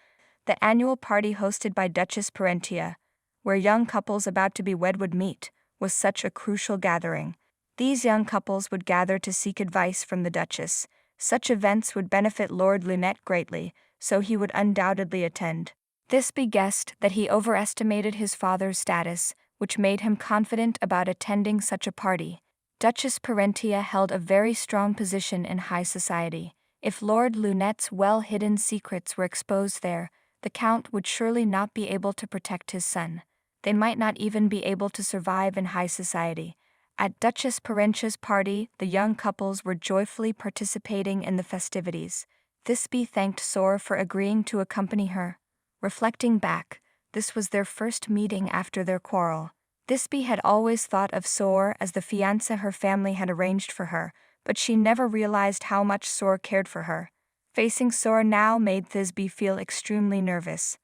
The annual party hosted by Duchess Parentia, where young couples about to be wed would meet, was such a crucial gathering. These young couples would gather to seek advice from the Duchess. Such events would benefit Lord Lunette greatly, so he would undoubtedly attend. Thisbe guessed that he overestimated his father's status, which made him confident about attending such a party. Duchess Parentia held a very strong position in high society. If Lord Lunette's well-hidden secrets were exposed there, the Count would surely not be able to protect his son. They might not even be able to survive in high society. At Duchess Parentia's party, the young couples were joyfully participating in the festivities. Thisbe thanked Sor for agreeing to accompany her. Reflecting back, this was their first meeting after their quarrel. Thisbe had always thought of Sor as the fiancé her family had arranged for her, but she never realized how much Sor cared for her. Facing Sor now made Thisbe feel extremely nervous.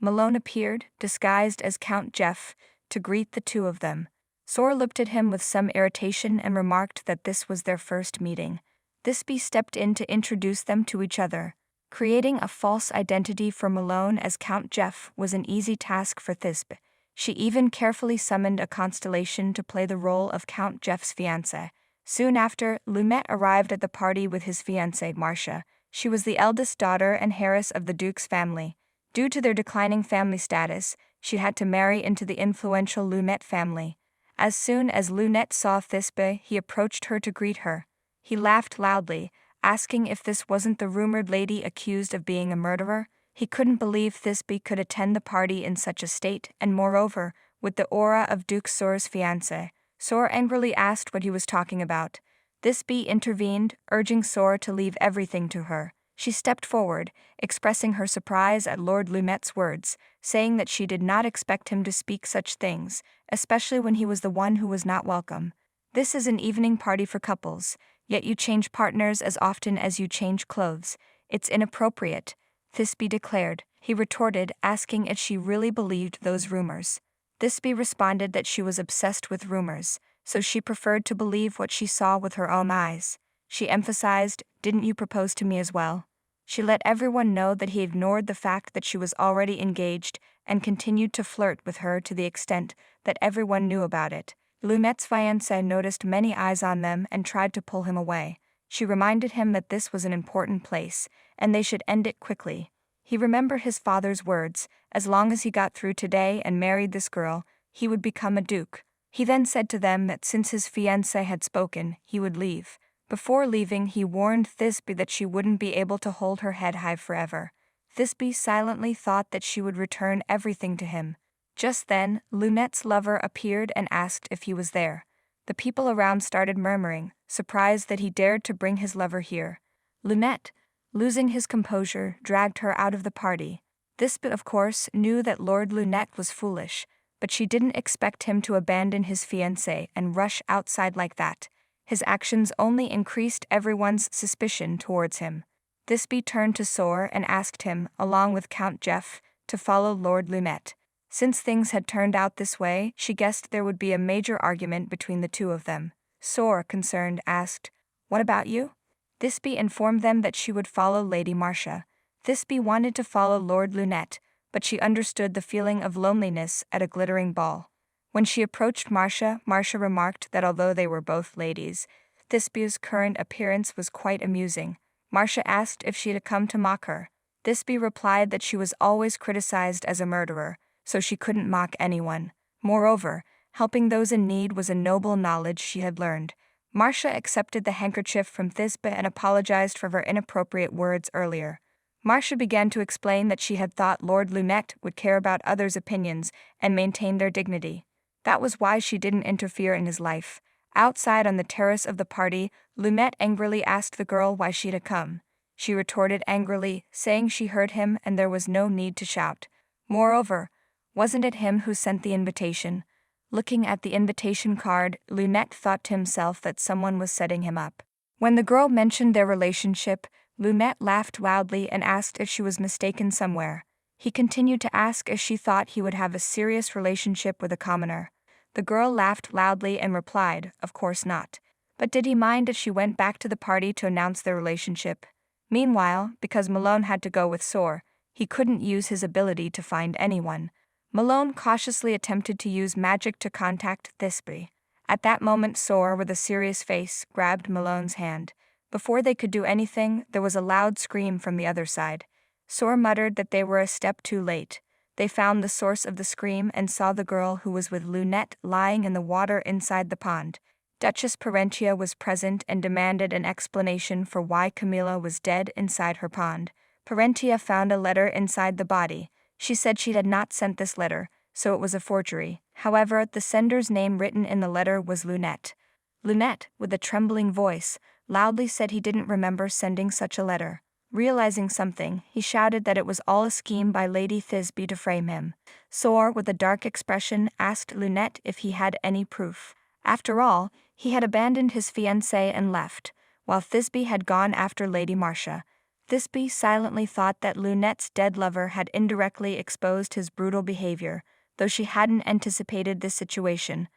Malone appeared, disguised as Count Jeff, to greet the two of them. Sor looked at him with some irritation and remarked that this was their first meeting. Thisbe stepped in to introduce them to each other. Creating a false identity for Malone as Count Jeff was an easy task for Thisbe. She even carefully summoned a constellation to play the role of Count Jeff's fiancé. Soon after, Lunette arrived at the party with his fiancée, Marcia. She was the eldest daughter and heiress of the Duke's family. Due to their declining family status, she had to marry into the influential Lunette family. As soon as Lunette saw Thisbe, he approached her to greet her. He laughed loudly, asking if this wasn't the rumored lady accused of being a murderer. He couldn't believe Thisbe could attend the party in such a state, and moreover, with the aura of Duke Sor's fiancé. Sor angrily asked what he was talking about. Thisbe intervened, urging Sor to leave everything to her. She stepped forward, expressing her surprise at Lord Lunette's words, saying that she did not expect him to speak such things, especially when he was the one who was not welcome. This is an evening party for couples, yet you change partners as often as you change clothes. It's inappropriate, Thisbe declared. He retorted, asking if she really believed those rumors. Thisbe responded that she was obsessed with rumors, so she preferred to believe what she saw with her own eyes. She emphasized, "Didn't you propose to me as well?" She let everyone know that he ignored the fact that she was already engaged and continued to flirt with her to the extent that everyone knew about it. Lunette's fiancé noticed many eyes on them and tried to pull him away. She reminded him that this was an important place, and they should end it quickly. He remembered his father's words, as long as he got through today and married this girl, he would become a duke. He then said to them that since his fiancé had spoken, he would leave. Before leaving, he warned Thisbe that she wouldn't be able to hold her head high forever. Thisbe silently thought that she would return everything to him. Just then, Lunette's lover appeared and asked if he was there. The people around started murmuring, surprised that he dared to bring his lover here. Lunette, losing his composure, dragged her out of the party. Thisbe, of course, knew that Lord Lunette was foolish, but she didn't expect him to abandon his fiancé and rush outside like that. His actions only increased everyone's suspicion towards him. Thisbe turned to Sor and asked him, along with Count Jeff, to follow Lord Lunette. Since things had turned out this way, she guessed there would be a major argument between the two of them. Sor, concerned, asked, "What about you?" Thisbe informed them that she would follow Lady Marcia. Thisbe wanted to follow Lord Lunette, but she understood the feeling of loneliness at a glittering ball. When she approached Marcia, Marcia remarked that although they were both ladies, Thisbe's current appearance was quite amusing. Marcia asked if she had come to mock her. Thisbe replied that she was always criticized as a murderer, so she couldn't mock anyone. Moreover, helping those in need was a noble knowledge she had learned. Marcia accepted the handkerchief from Thisbe and apologized for her inappropriate words earlier. Marcia began to explain that she had thought Lord Lunette would care about others' opinions and maintain their dignity. That was why she didn't interfere in his life. Outside on the terrace of the party, Lunette angrily asked the girl why she had come. she retorted angrily, saying she heard him and there was no need to shout. Moreover, wasn't it him who sent the invitation? Looking at the invitation card, Lunette thought to himself that someone was setting him up. When the girl mentioned their relationship, Lunette laughed loudly and asked if she was mistaken somewhere. He continued to ask if she thought he would have a serious relationship with a commoner. The girl laughed loudly and replied, of course not. But did he mind if she went back to the party to announce their relationship? Meanwhile, because Malone had to go with Soar, he couldn't use his ability to find anyone. Malone cautiously attempted to use magic to contact Thisbe. At that moment, Soar, with a serious face, grabbed Malone's hand. Before they could do anything, there was a loud scream from the other side. Soar muttered that they were a step too late. They found the source of the scream and saw the girl who was with Lunette lying in the water inside the pond. Duchess Parentia was present and demanded an explanation for why Camilla was dead inside her pond. Parentia found a letter inside the body. She said she had not sent this letter, so it was a forgery. However, the sender's name written in the letter was Lunette. Lunette, with a trembling voice, loudly said he didn't remember sending such a letter. Realizing something, he shouted that it was all a scheme by Lady Thisbe to frame him. Soar, with a dark expression, asked Lunette if he had any proof. After all, he had abandoned his fiancée and left, while Thisbe had gone after Lady Marcia. Thisbe silently thought that Lunette's dead lover had indirectly exposed his brutal behavior, though she hadn't anticipated this situation.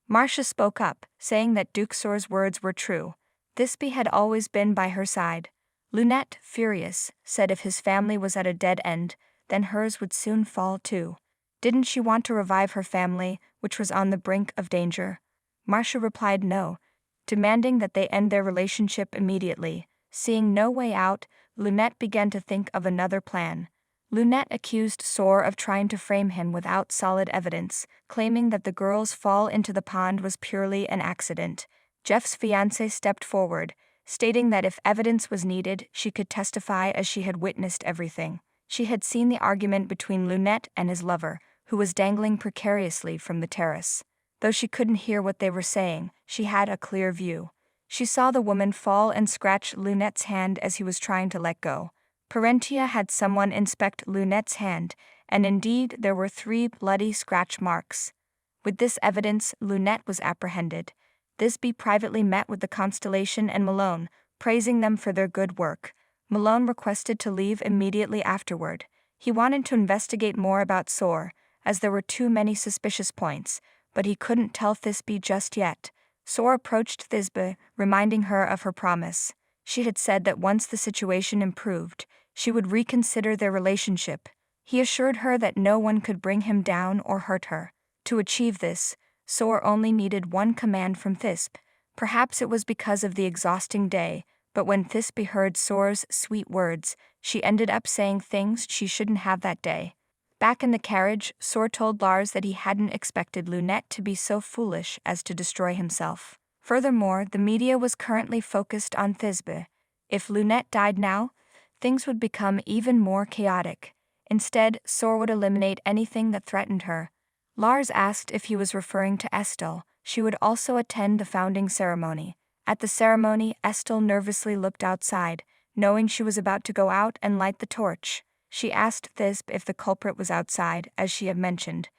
Marcia spoke up, saying that Duke Soar's words were true. Thisbe had always been by her side. Lunette, furious, said if his family was at a dead end, then hers would soon fall too. Didn't she want to revive her family, which was on the brink of danger? Marcia replied no, demanding that they end their relationship immediately. Seeing no way out, Lunette began to think of another plan. Lunette accused Soar of trying to frame him without solid evidence, claiming that the girl's fall into the pond was purely an accident. Jeff's fiancée stepped forward, stating that if evidence was needed, she could testify as she had witnessed everything. She had seen the argument between Lunette and his lover, who was dangling precariously from the terrace. Though she couldn't hear what they were saying, she had a clear view. She saw the woman fall and scratch Lunette's hand as he was trying to let go. Parentia had someone inspect Lunette's hand, and indeed there were 3 bloody scratch marks. With this evidence, Lunette was apprehended. Thisbe privately met with the Constellation and Malone, praising them for their good work. Malone requested to leave immediately afterward. He wanted to investigate more about Soar, as there were too many suspicious points, but he couldn't tell Thisbe just yet. Soar approached Thisbe, reminding her of her promise. She had said that once the situation improved, she would reconsider their relationship. He assured her that no one could bring him down or hurt her. To achieve this, Soar only needed one command from Thisbe. Perhaps it was because of the exhausting day, but when Thisbe heard Soar's sweet words, she ended up saying things she shouldn't have that day. Back in the carriage, Soar told Lars that he hadn't expected Lunette to be so foolish as to destroy himself. Furthermore, the media was currently focused on Thisbe. If Lunette died now, things would become even more chaotic. Instead, Soar would eliminate anything that threatened her. Lars asked if he was referring to Estel. She would also attend the founding ceremony. At the ceremony, Estel nervously looked outside, knowing she was about to go out and light the torch. She asked Thisbe if the culprit was outside, as she had mentioned.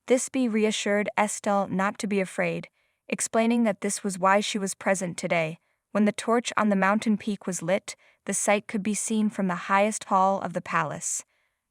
Thisbe reassured Estel not to be afraid, explaining that this was why she was present today. When the torch on the mountain peak was lit, the sight could be seen from the highest hall of the palace.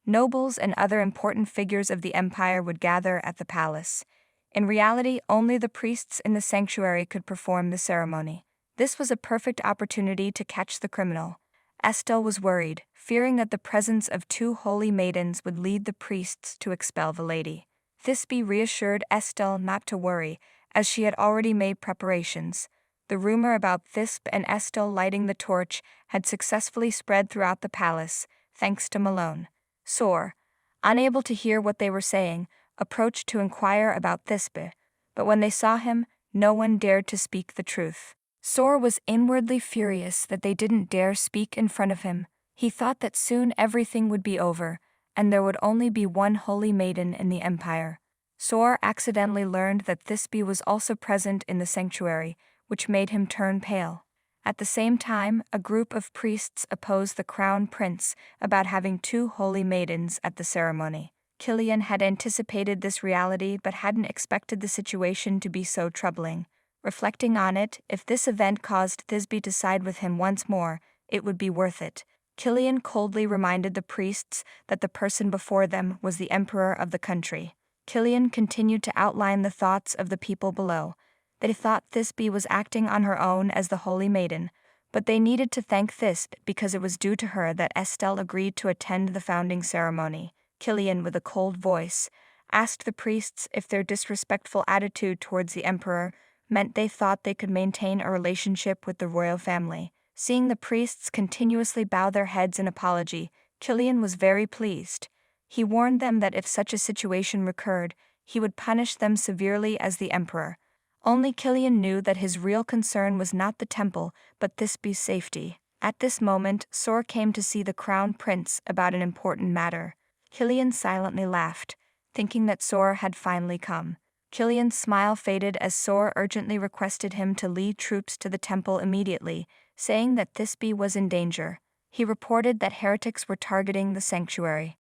Nobles and other important figures of the empire would gather at the palace. In reality, only the priests in the sanctuary could perform the ceremony. This was a perfect opportunity to catch the criminal. Estel was worried, fearing that the presence of 2 holy maidens would lead the priests to expel the lady. Thisbe reassured Estel not to worry, as she had already made preparations. The rumor about Thisbe and Estel lighting the torch had successfully spread throughout the palace, thanks to Malone. Soar, unable to hear what they were saying, approached to inquire about Thisbe, but when they saw him, no one dared to speak the truth. Soar was inwardly furious that they didn't dare speak in front of him. He thought that soon everything would be over, and there would only be one holy maiden in the empire. Soar accidentally learned that Thisbe was also present in the sanctuary, which made him turn pale. At the same time, a group of priests opposed the crown prince about having two holy maidens at the ceremony. Killian had anticipated this reality but hadn't expected the situation to be so troubling. Reflecting on it, if this event caused Thisbe to side with him once more, it would be worth it. Killian coldly reminded the priests that the person before them was the emperor of the country. Killian continued to outline the thoughts of the people below. They thought Thisbe was acting on her own as the holy maiden, but they needed to thank Thisbe because it was due to her that Estel agreed to attend the founding ceremony. Killian, with a cold voice, asked the priests if their disrespectful attitude towards the emperor meant they thought they could maintain a relationship with the royal family. Seeing the priests continuously bow their heads in apology, Killian was very pleased. He warned them that if such a situation recurred, he would punish them severely as the emperor. Only Killian knew that his real concern was not the temple, but Thisbe's safety. At this moment, Sor came to see the crown prince about an important matter. Killian silently laughed, thinking that Sor had finally come. Killian's smile faded as Sor urgently requested him to lead troops to the temple immediately, saying that Thisbe was in danger. He reported that heretics were targeting the sanctuary.